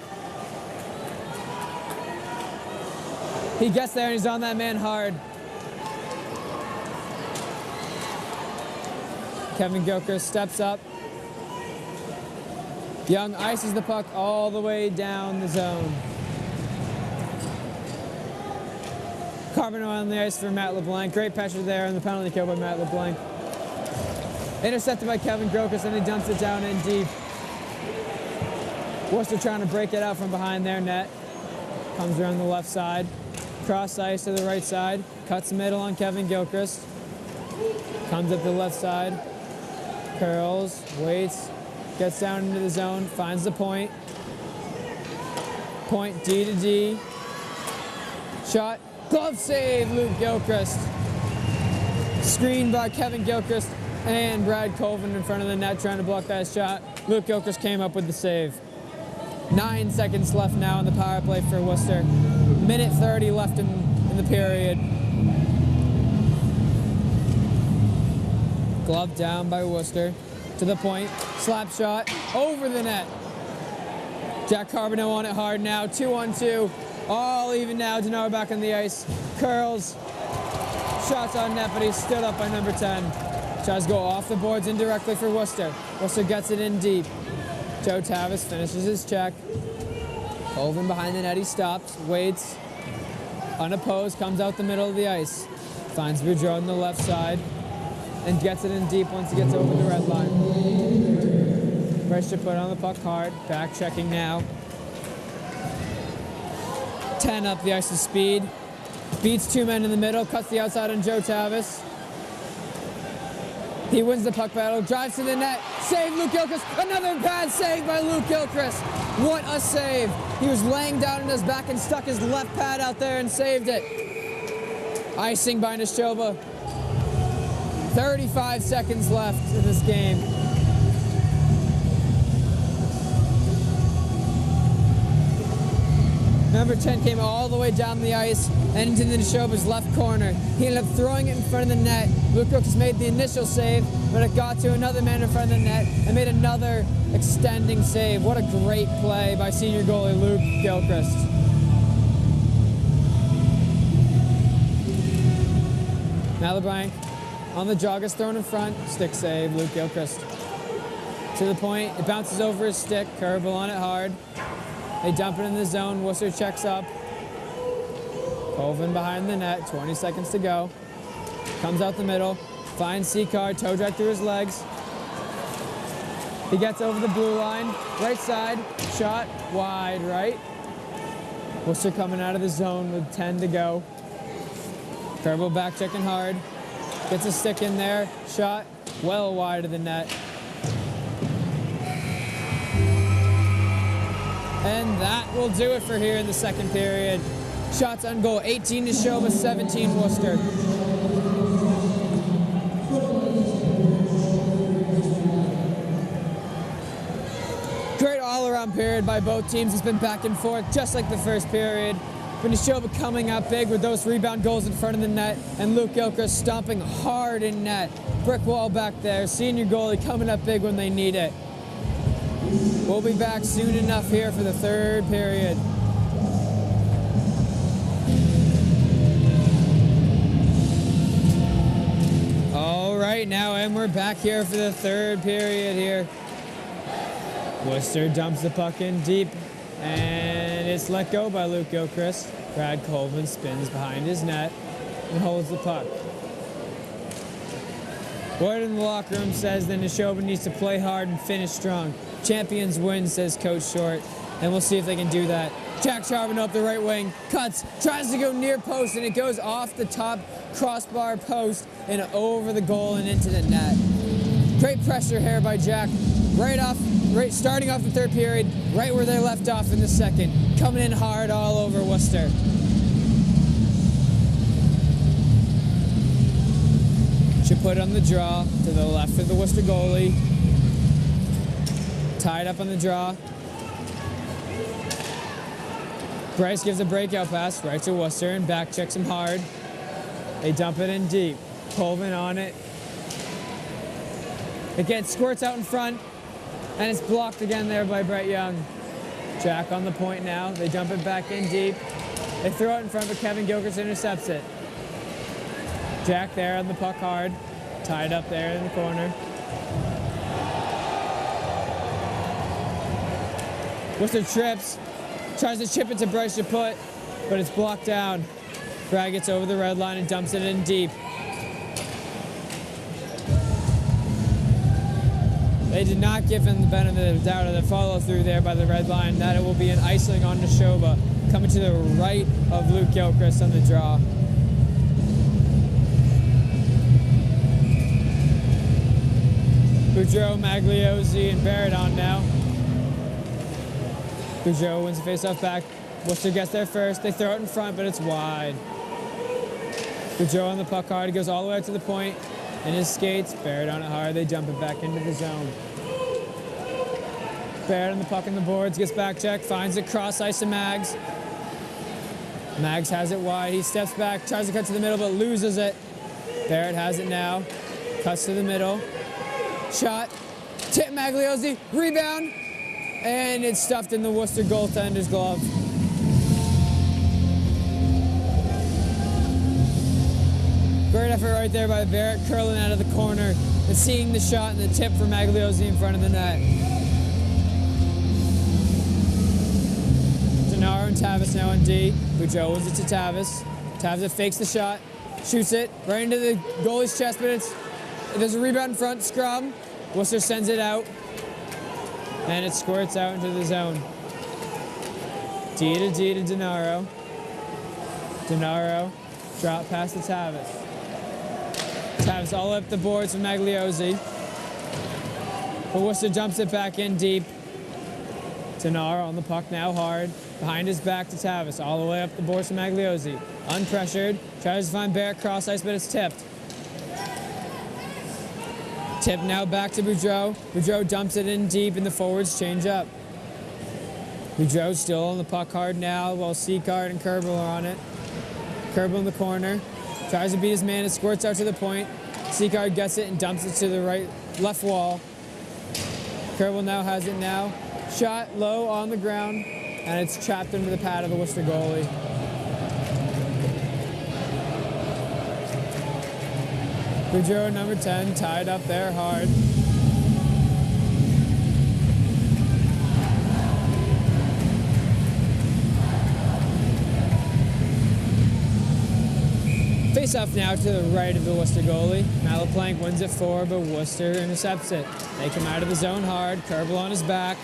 He gets there, and he's on that man hard. Kevin Gilchrist steps up. Young ices the puck all the way down the zone. Carbon on the ice for Matt LeBlanc. Great pressure there on the penalty kill by Matt LeBlanc. Intercepted by Kevin Grokas, and he dumps it down in deep. Worcester trying to break it out from behind their net. Comes around the left side. Cross ice to the right side. Cuts the middle on Kevin Gilchrist. Comes up the left side. Curls, waits, gets down into the zone, finds the point. Point D to D. Shot. Glove save, Luke Gilchrist. Screened by Kevin Gilchrist and Brad Colvin in front of the net trying to block that shot. Luke Gilchrist came up with the save. 9 seconds left now in the power play for Worcester. Minute 30 left in the period. Glove down by Worcester. To the point. Slap shot. Over the net. Jack Carbonell on it hard now. 2-on-2. All even now. Denard back on the ice. Curls. Shots on net, but he's stood up by number 10. Tries to go off the boards indirectly for Worcester. Worcester gets it in deep. Joe Tavis finishes his check. Colvin behind the net. He stops. Waits. Unopposed. Comes out the middle of the ice. Finds Boudreau on the left side. And gets it in deep once he gets over the red line. Bryce should put on the puck hard. Back checking now. 10 up the ice's speed. Beats two men in the middle. Cuts the outside on Joe Tavis. He wins the puck battle. Drives to the net. Save Luke Gilchrist. Another bad save by Luke Gilchrist. What a save. He was laying down on his back and stuck his left pad out there and saved it. Icing by Nishova. 35 seconds left in this game. Number 10 came all the way down the ice and into the Nishova's left corner. He ended up throwing it in front of the net. Luke Gilchrist made the initial save, but it got to another man in front of the net and made another extending save. What a great play by senior goalie Luke Gilchrist. Now LeBlanc on the jog is thrown in front. Stick save, Luke Gilchrist. To the point, it bounces over his stick. Kerbal on it hard. They dump it in the zone. Worcester checks up. Colvin behind the net. 20 seconds to go. Comes out the middle. Finds C-Card. Toe drag through his legs. He gets over the blue line. Right side. Shot. Wide right. Worcester coming out of the zone with 10 to go. Kerbal back checking hard. Gets a stick in there. Shot. Well wide of the net. And that will do it for here in the second period. Shots on goal, 18 Neshoba, 17 Worcester. Great all-around period by both teams. It's been back and forth, just like the first period. But Neshoba coming up big with those rebound goals in front of the net, and Luke Gilchrist stomping hard in net. Brick wall back there. Senior goalie coming up big when they need it. We'll be back soon enough here for the third period. All right, now, and we're back here for the third period here. Worcester dumps the puck in deep, and it's let go by Luke Gilchrist. Brad Colvin spins behind his net and holds the puck. Word in the locker room says that Neshoba needs to play hard and finish strong. Champions win, says Coach Short, and we'll see if they can do that. Jack Charbonneau up the right wing, cuts, tries to go near post, and it goes off the top crossbar post and over the goal and into the net. Great pressure here by Jack, starting off the third period, right where they left off in the second. Coming in hard all over Worcester. Should put it on the draw to the left of the Worcester goalie. Tied up on the draw. Bryce gives a breakout pass right to Worcester and back checks him hard. They dump it in deep. Colvin on it. Again, squirts out in front, and it's blocked again there by Brett Young. Jack on the point now. They dump it back in deep. They throw it in front, but Kevin Gilchrist intercepts it. Jack there on the puck hard. Tied up there in the corner. Worcester trips, tries to chip it to Bryce Chaput, but it's blocked down. Brad gets over the red line and dumps it in deep. They did not give him the benefit of the doubt of the follow through there by the red line. That it will be an icing on Neshoba, coming to the right of Luke Gilchrist on the draw. Boudreau, Magliozzi, and Barrett on now. Boudreau wins the faceoff back. Worcester gets there first. They throw it in front, but it's wide. Boudreau on the puck hard. He goes all the way out to the point. In his skates, Barrett on it hard. They jump it back into the zone. Barrett on the puck in the boards, gets back check, finds it cross ice to Mags. Mags has it wide. He steps back, tries to cut to the middle, but loses it. Barrett has it now. Cuts to the middle. Shot. Tip Magliozzi. Rebound. And it's stuffed in the Worcester goaltender's glove. Great effort right there by Barrett, curling out of the corner and seeing the shot and the tip for Magliozzi in front of the net. Gennaro and Tavis now on D. Boudreau wins it to Tavis. Tavis fakes the shot, shoots it right into the goalie's chest, but there's a rebound in front, scrum. Worcester sends it out, and it squirts out into the zone. D to Gennaro. Gennaro, drop past to Tavis. Tavis all up the boards with Magliozzi. But Worcester jumps it back in deep. Gennaro on the puck now hard. Behind his back to Tavis. All the way up the boards to Magliozzi. Unpressured. Tries to find Barrett cross ice, but it's tipped. Tip now back to Boudreau. Boudreau dumps it in deep and the forwards change up. Boudreau still on the puck hard now while Seacard and Kerbel are on it. Kerbel in the corner. Tries to beat his man. It squirts out to the point. Seacard gets it and dumps it to the left wall. Kerbel now has it now. Shot low on the ground, and it's trapped into the pad of the Worcester goalie. Boudreau, number 10, tied up there hard. Face off now to the right of the Worcester goalie. Matt LePlank wins it forward, but Worcester intercepts it. They come out of the zone hard. Kerbel on his back.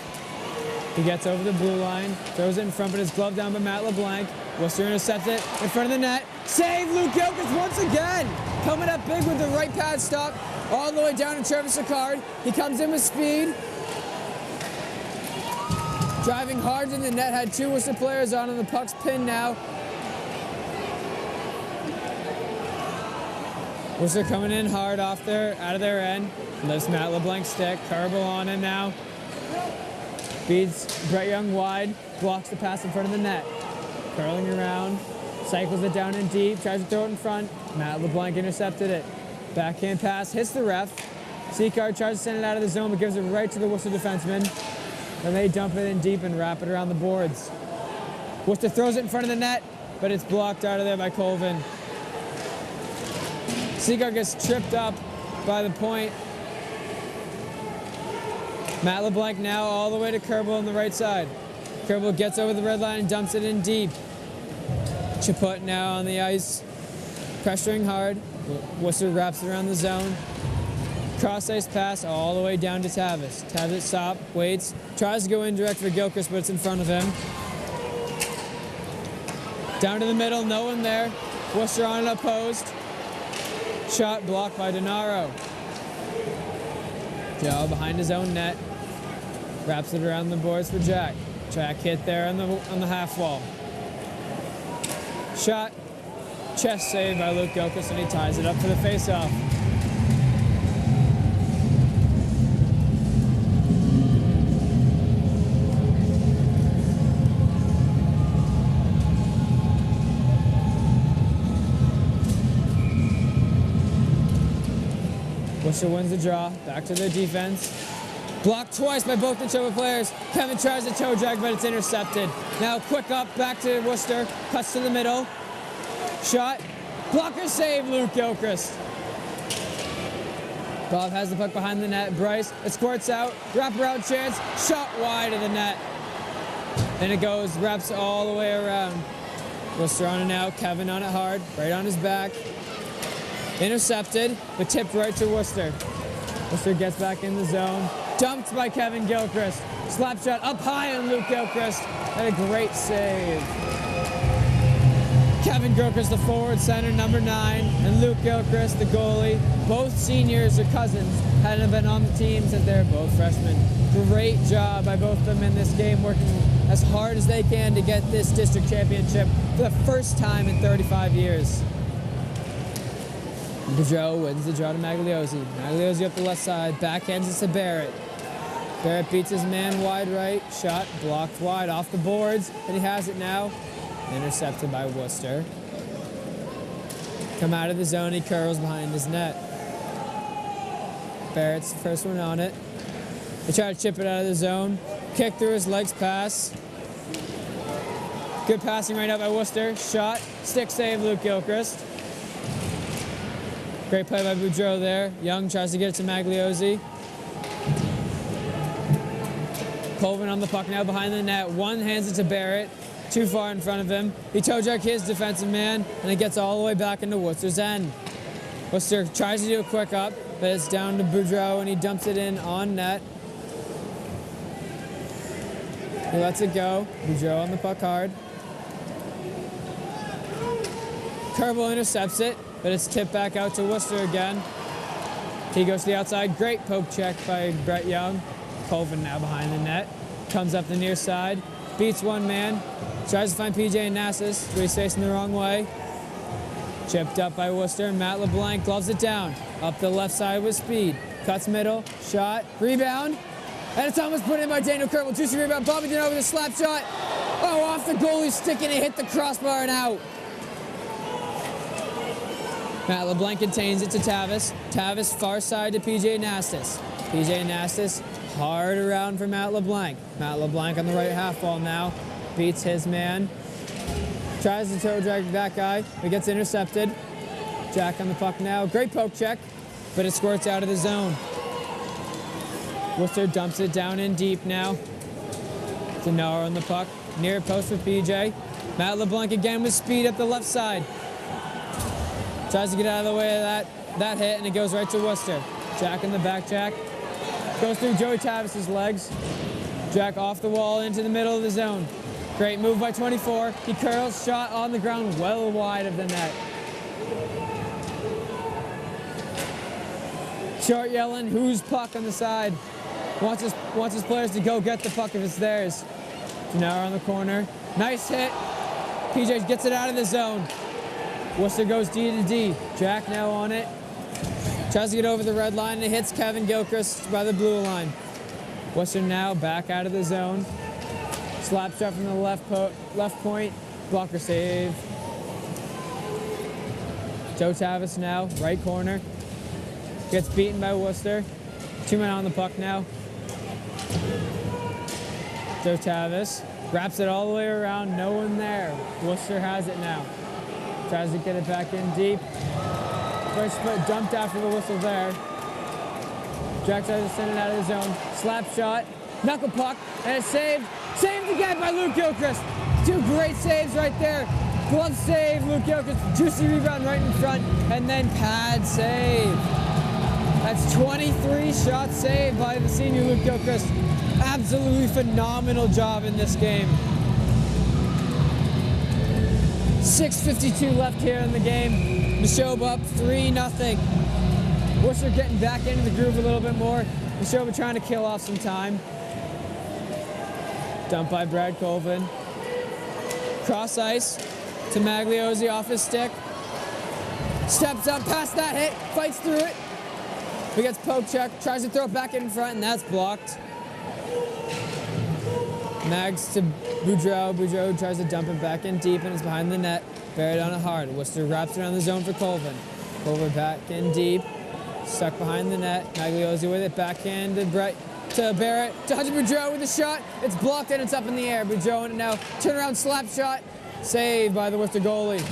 He gets over the blue line, throws it in front, but his glove down by Matt LeBlanc. Worcester intercepts it in front of the net. Save Luke Gilchrist once again. Coming up big with the right pad stop, all the way down to Travis Ricard. He comes in with speed. Driving hard in the net, had two Worcester players on, and the puck's pinned now. Worcester coming in hard out of their end. Lifts Matt LeBlanc's stick. Kerbel on it now. Beats Brett Young wide. Blocks the pass in front of the net. Curling around. Cycles it down in deep. Tries to throw it in front. Matt LeBlanc intercepted it. Backhand pass. Hits the ref. Seacard tries to send it out of the zone, but gives it right to the Worcester defenseman. Then they dump it in deep and wrap it around the boards. Worcester throws it in front of the net, but it's blocked out of there by Colvin. Seacard gets tripped up by the point. Matt LeBlanc now all the way to Kerbel on the right side. Kerbel gets over the red line and dumps it in deep. Chaput now on the ice, pressuring hard. Worcester wraps it around the zone. Cross ice pass all the way down to Tavis. Tavis stop, waits, tries to go indirect for Gilchrist, but it's in front of him. Down to the middle, no one there. Worcester on it opposed. Shot blocked by Gennaro. Joe behind his own net. Wraps it around the boards for Jack. Jack hit there on the half wall. Shot. Chest save by Luke Gilchrist, and he ties it up for the faceoff. Worcester wins the draw. Back to their defense. Blocked twice by both the Neshoba players. Kevin tries to toe drag, but it's intercepted. Now quick up, back to Worcester. Cuts to the middle. Shot. Blocker save, Luke Gilchrist. Bob has the puck behind the net. Bryce, it squirts out. Wraparound chance. Shot wide of the net. And it goes, wraps all the way around. Worcester on it now. Kevin on it hard. Right on his back. Intercepted, but tipped right to Worcester. Worcester gets back in the zone. Dumped by Kevin Gilchrist. Slap shot up high on Luke Gilchrist. And a great save. Kevin Gilchrist, the forward center, number 9, and Luke Gilchrist, the goalie. Both seniors or cousins hadn't been on the team since they were both freshmen. Great job by both of them in this game, working as hard as they can to get this district championship for the first time in 35 years. Boudreau wins the draw to Magliozzi. Magliozzi up the left side, backhands it to Barrett. Barrett beats his man wide right. Shot blocked wide off the boards, and he has it now. Intercepted by Worcester. Come out of the zone, he curls behind his net. Barrett's the first one on it. They try to chip it out of the zone. Kick through his legs pass. Good passing right now by Worcester. Shot, stick save, Luke Gilchrist. Great play by Boudreau there. Young tries to get it to Magliozzi. Colvin on the puck now behind the net. One hands it to Barrett. Too far in front of him. He toe jacked his defensive man, and it gets all the way back into Worcester's end. Worcester tries to do a quick up, but it's down to Boudreau, and he dumps it in on net. He lets it go. Boudreau on the puck hard. Kerbel intercepts it, but it's tipped back out to Worcester again. He goes to the outside. Great poke check by Brett Young. Colvin now behind the net. Comes up the near side. Beats one man. Tries to find PJ Nassus, but he's facing the wrong way. Chipped up by Worcester, and Matt LeBlanc gloves it down. Up the left side with speed. Cuts middle. Shot. Rebound. And it's almost put in by Daniel Kerbel. Juicy rebound. Bobby Deneau with a slap shot. Oh, off the goalie's stick, and it hit the crossbar and out. Matt LeBlanc contains it to Tavis. Tavis far side to PJ Nastus. PJ Nastus hard around for Matt LeBlanc. Matt LeBlanc on the right half wall now. Beats his man. Tries to toe drag that guy. It gets intercepted. Jack on the puck now. Great poke check, but it squirts out of the zone. Worcester dumps it down in deep now. Denaro on the puck. Near post with PJ. Matt LeBlanc again with speed up the left side. Tries to get out of the way of that hit, and it goes right to Worcester. Jack in the back check. Goes through Joey Tavis's legs. Jack off the wall into the middle of the zone. Great move by 24. He curls, shot on the ground well wide of the net. Short yelling, who's puck on the side. Wants his players to go get the puck if it's theirs. Now on the corner. Nice hit. PJ gets it out of the zone. Worcester goes D to D. Jack now on it. Tries to get over the red line, and it hits Kevin Gilchrist by the blue line. Worcester now back out of the zone. Slap shot from the left point. Blocker save. Joe Tavis now, right corner. Gets beaten by Worcester. 2 men on the puck now. Joe Tavis wraps it all the way around. No one there. Worcester has it now. Tries to get it back in deep. First foot dumped after the whistle there. Jack tries to send it out of the zone. Slap shot. Knuckle puck. And it's saved. Saved again by Luke Gilchrist. 2 great saves right there. Glove save, Luke Gilchrist. Juicy rebound right in front. And then pad save. That's 23 shots saved by the senior Luke Gilchrist. Absolutely phenomenal job in this game. 6:52 left here in the game. Neshoba up 3-0. Worcester getting back into the groove a little bit more. Neshoba trying to kill off some time. Dumped by Brad Colvin. Cross ice to Magliozzi off his stick. Steps up past that hit, fights through it. He gets poke check, tries to throw it back in front, and that's blocked. Mags to Boudreau. Boudreau tries to dump it back in deep, and it's behind the net. Barrett on it hard. Worcester wraps around the zone for Colvin. Colvin back in deep. Stuck behind the net. Magliozzi with it. Backhand to Barrett. To Hunter Boudreau with a shot. It's blocked and it's up in the air. Boudreau on it now. Turnaround slap shot. Saved by the Worcester goalie.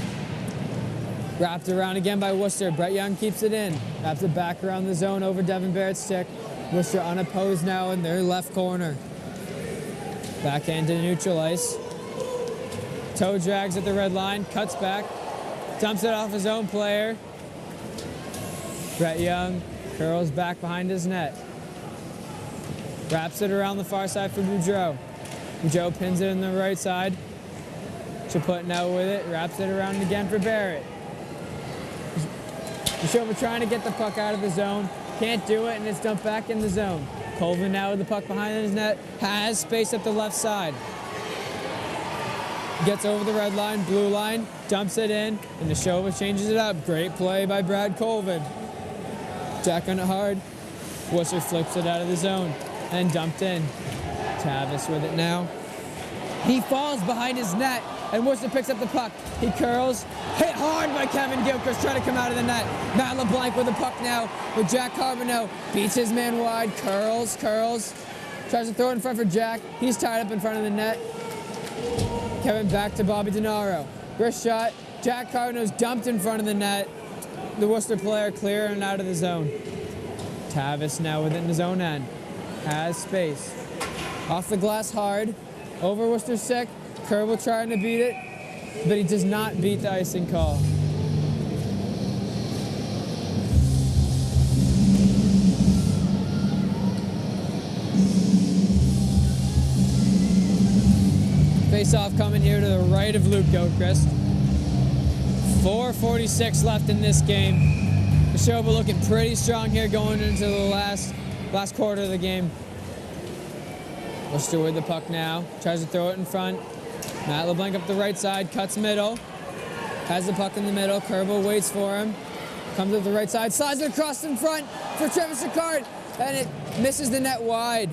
Wrapped around again by Worcester. Brett Young keeps it in. Wraps it back around the zone over Devin Barrett's stick. Worcester unopposed now in their left corner. Backhand to neutral ice. Toe drags at the red line, cuts back, dumps it off his own player. Brett Young curls back behind his net. Wraps it around the far side for Boudreau. Boudreau pins it in the right side. Chaputtin out with it, wraps it around again for Barrett. Neshoba trying to get the puck out of the zone. Can't do it, and it's dumped back in the zone. Colvin now with the puck behind his net. Has space up the left side. Gets over the red line, blue line, dumps it in, and Neshoba changes it up. Great play by Brad Colvin. Jack on it hard. Worcester flips it out of the zone and dumped in. Tavis with it now. He falls behind his net, and Worcester picks up the puck. He curls, hit hard by Kevin Gilchrist, trying to come out of the net. Matt LeBlanc with the puck now, with Jack Carbonneau. Beats his man wide, curls, tries to throw it in front for Jack. He's tied up in front of the net. Kevin back to Bobby DiNaro. Wrist shot, Jack Carbonneau's dumped in front of the net. The Worcester player clearing out of the zone. Tavis now within his own end. Has space. Off the glass hard. Over Worcester's stick. Kerbal trying to beat it, but he does not beat the icing call. Face-off coming here to the right of Luke Gilchrist. 4:46 left in this game. Neshoba looking pretty strong here going into the last quarter of the game. Worcester with the puck now. Tries to throw it in front. Matt LeBlanc up the right side, cuts middle. Has the puck in the middle. Kerbal waits for him. Comes up the right side, slides it across in front for Travis Ricard, and it misses the net wide.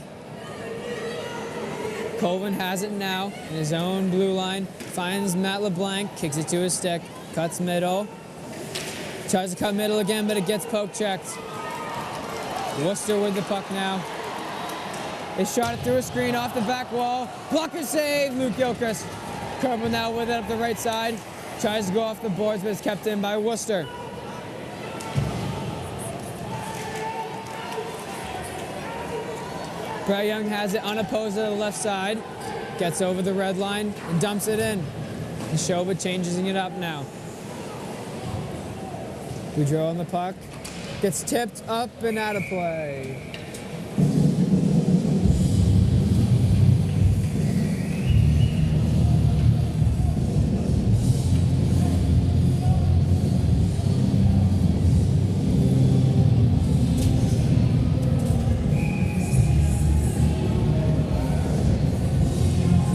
Colvin has it now in his own blue line. Finds Matt LeBlanc, kicks it to his stick, cuts middle. Tries to cut middle again, but it gets poke checked. Worcester with the puck now. They shot it through a screen off the back wall. Blocker save, Luke Gilchrist. Kerbal now with it up the right side. Tries to go off the boards, but it's kept in by Worcester. Brett Young has it unopposed to the left side. Gets over the red line and dumps it in. Neshoba changing it up now. Boudreau on the puck. Gets tipped up and out of play.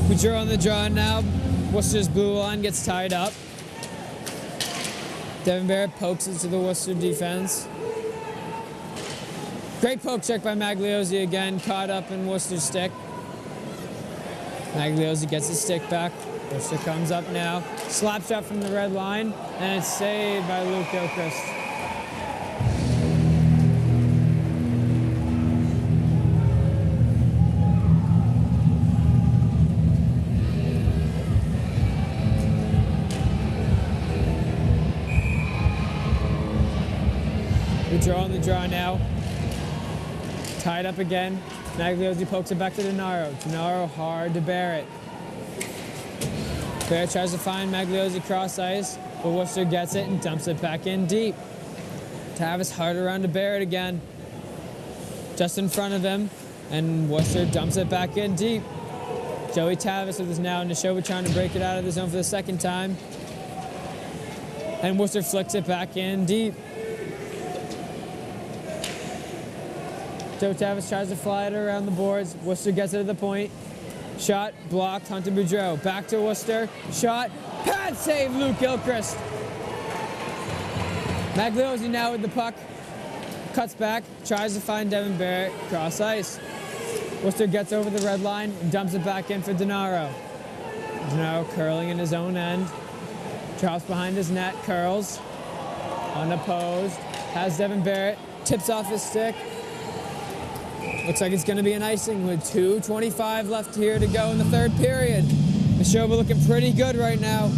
Boudreau on the draw now. Worcester's blue line gets tied up. Devin Barrett pokes it to the Worcester defense. Great poke check by Magliozzi again, caught up in Worcester's stick. Magliozzi gets his stick back. Worcester comes up now. Slap shot from the red line, and it's saved by Luke Gilchrist. Boudreau on the draw now. Tied up again. Magliozzi pokes it back to DiNaro. DiNaro hard to Barrett. Barrett tries to find Magliozzi cross ice, but Worcester gets it and dumps it back in deep. Tavis hard around to Barrett again. Just in front of him, and Worcester dumps it back in deep. Joey Tavis with us now. Neshoba trying to break it out of the zone for the second time. And Worcester flicks it back in deep. Joe Tavis tries to fly it around the boards. Worcester gets it to the point. Shot, blocked, Hunter Boudreau. Back to Worcester. Shot, pad save, Luke Gilchrist. Magliozzi now with the puck. Cuts back, tries to find Devin Barrett. Cross ice. Worcester gets over the red line and dumps it back in for DiNaro. DiNaro curling in his own end. Drops behind his net, curls. Unopposed. Has Devin Barrett. Tips off his stick. Looks like it's going to be an icing with 2:25 left here to go in the third period. Neshoba looking pretty good right now.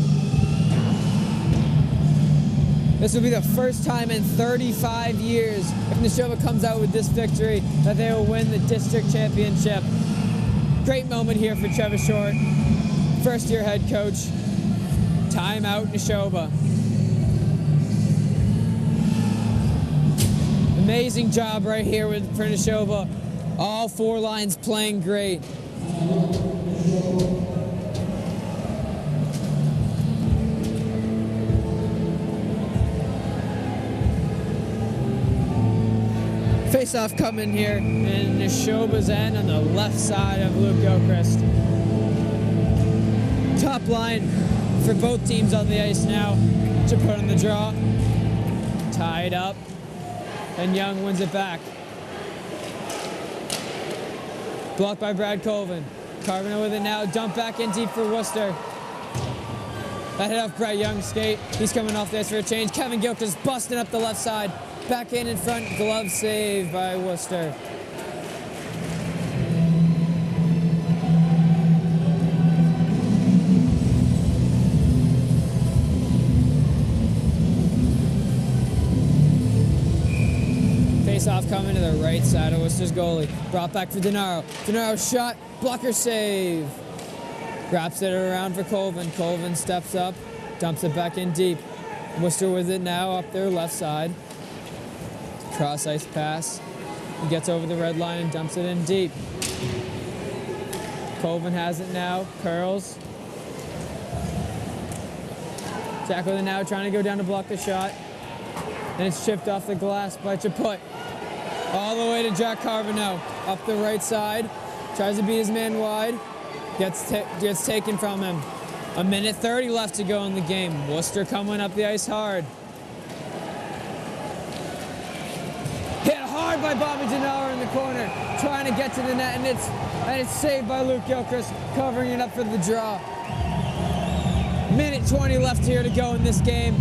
This will be the first time in 35 years, if Neshoba comes out with this victory, that they will win the district championship. Great moment here for Trevor Short, first-year head coach. Timeout, Neshoba. Amazing job right here for Neshoba. All 4 lines playing great. Face-off coming here in Neshoba's end on the left side of Luke Gilchrist. Top line for both teams on the ice now to put on the draw. Tied up, and Young wins it back. Blocked by Brad Colvin. Carbonell with it now, dump back in deep for Worcester. That hit off Brett Young's skate. He's coming off the ice for a change. Kevin Gilchrist busting up the left side. Back in front, glove save by Worcester. Face-off coming to the right side of Worcester's goalie. Brought back for Denaro. Denaro shot, blocker save. Wraps it around for Colvin. Colvin steps up, dumps it back in deep. Worcester with it now up their left side. Cross ice pass. He gets over the red line and dumps it in deep. Colvin has it now, curls. Jack with it now, trying to go down to block the shot. And it's chipped off the glass by Chaput. All the way to Jack Carbonell. Up the right side. Tries to beat his man wide. Gets taken from him. 1:30 left to go in the game. Worcester coming up the ice hard. Hit hard by Bobby Denaro in the corner. Trying to get to the net, and it's saved by Luke Gilchrist, covering it up for the draw. 1:20 left here to go in this game.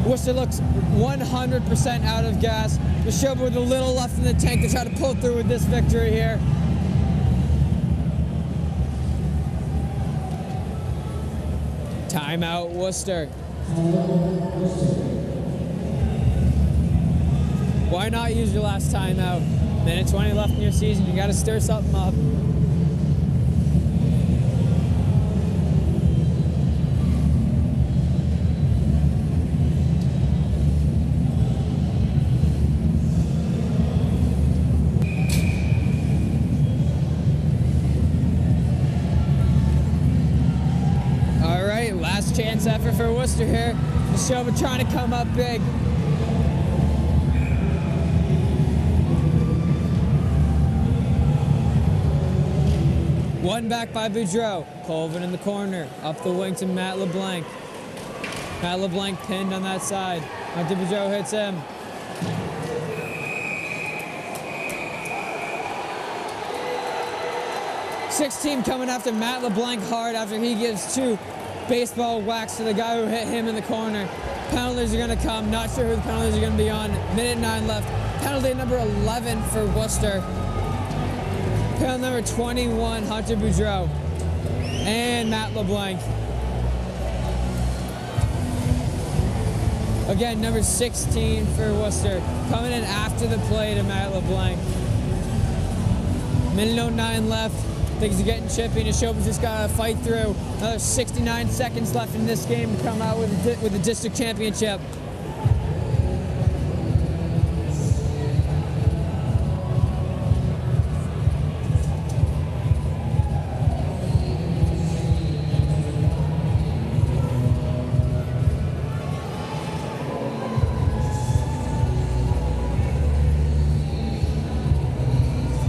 Worcester looks 100% out of gas. Neshoba with a little left in the tank to try to pull through with this victory here. Timeout, Worcester. Why not use your last timeout? 1:20 left in your season. You got to stir something up. Last chance effort for Worcester here. Neshoba trying to come up big. One back by Boudreau. Colvin in the corner. Up the wing to Matt LeBlanc. Matt LeBlanc pinned on that side. Hunter Boudreau hits him. Team coming after Matt LeBlanc hard after he gives 2 baseball whacks to the guy who hit him in the corner. Penalties are going to come. Not sure who the penalties are going to be on. 1:09 left. Penalty number 11 for Worcester. Penalty number 21, Hunter Boudreau. And Matt LeBlanc. Again, number 16 for Worcester. Coming in after the play to Matt LeBlanc. 1:09 left. Things are getting chippy. Neshoba's just got to fight through. Another 69 seconds left in this game to come out with the district championship.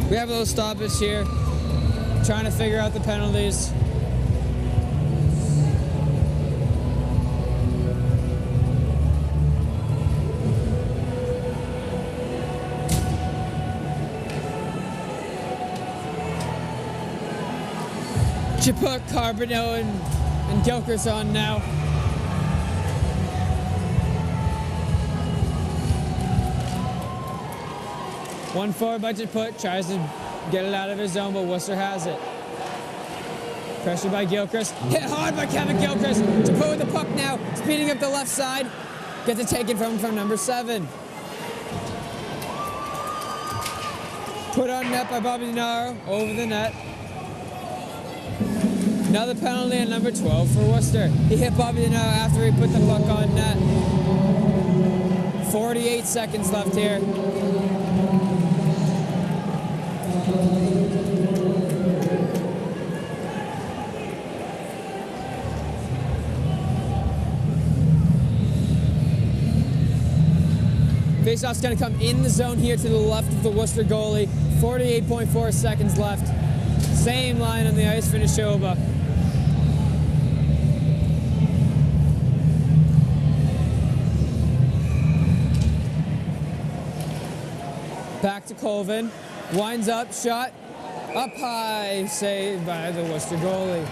We have a little stoppage here. Trying to figure out the penalties. Chaput, Carbonell, and Gilchrist on now. One forward by Chaput, tries to get it out of his zone, but Worcester has it. Pressure by Gilchrist. Hit hard by Kevin Gilchrist. Chaput with the puck now, speeding up the left side. Gets it taken from number 7. Put on net by Bobby Denaro, over the net. Another penalty on number 12 for Worcester. He hit Bobby now after he put the puck on net. 48 seconds left here. Faceoff's going to come in the zone here to the left of the Worcester goalie. 48.4 seconds left. Same line on the ice for Neshoba. Back to Colvin. Winds up, shot. Up high, saved by the Worcester goalie.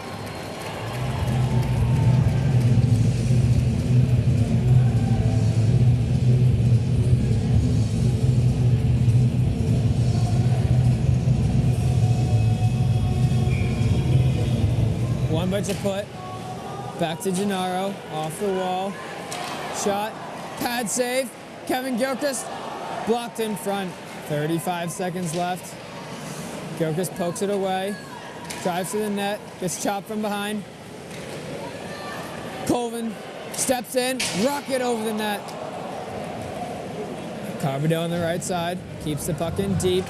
One bunch of put. Back to Gennaro. Off the wall. Shot. Pad save. Kevin Gilchrist blocked in front. 35 seconds left. Gilchrist pokes it away. Drives to the net. Gets chopped from behind. Colvin steps in. Rocket over the net. Carbondale on the right side. Keeps the puck in deep.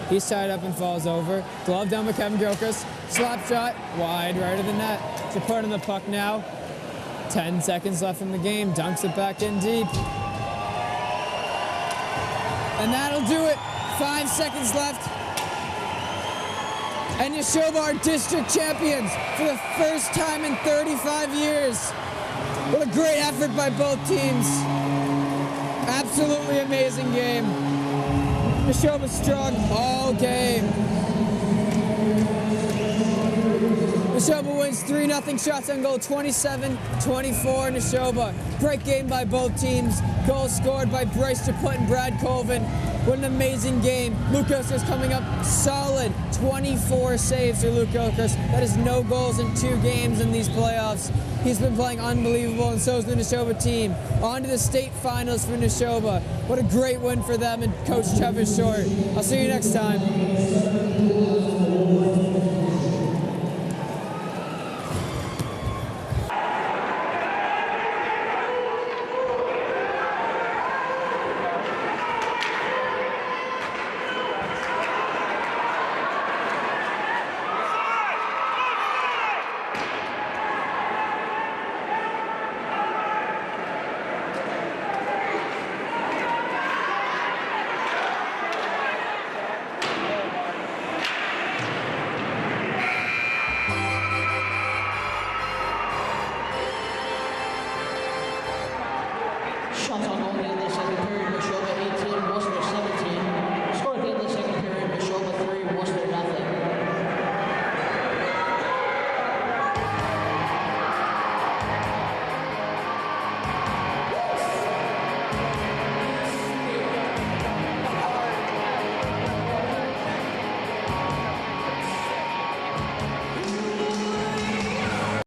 He's tied up and falls over. Glove down by Kevin Gilchrist. Slap shot. Wide right of the net. To put in the puck now. 10 seconds left in the game. Dunks it back in deep. And that'll do it. 5 seconds left. And Neshoba are district champions for the first time in 35 years. What a great effort by both teams. Absolutely amazing game. Neshoba strong all game. Neshoba wins 3-0 shots on goal, 27-24 Neshoba. Great game by both teams. Goals scored by Bryce Chaput and Brad Colvin. What an amazing game. Luke Gilchrist coming up solid. 24 saves for Luke Gilchrist. That is no goals in 2 games in these playoffs. He's been playing unbelievable, and so is the Neshoba team. On to the state finals for Neshoba. What a great win for them and Coach Trevor Short. I'll see you next time. Shot on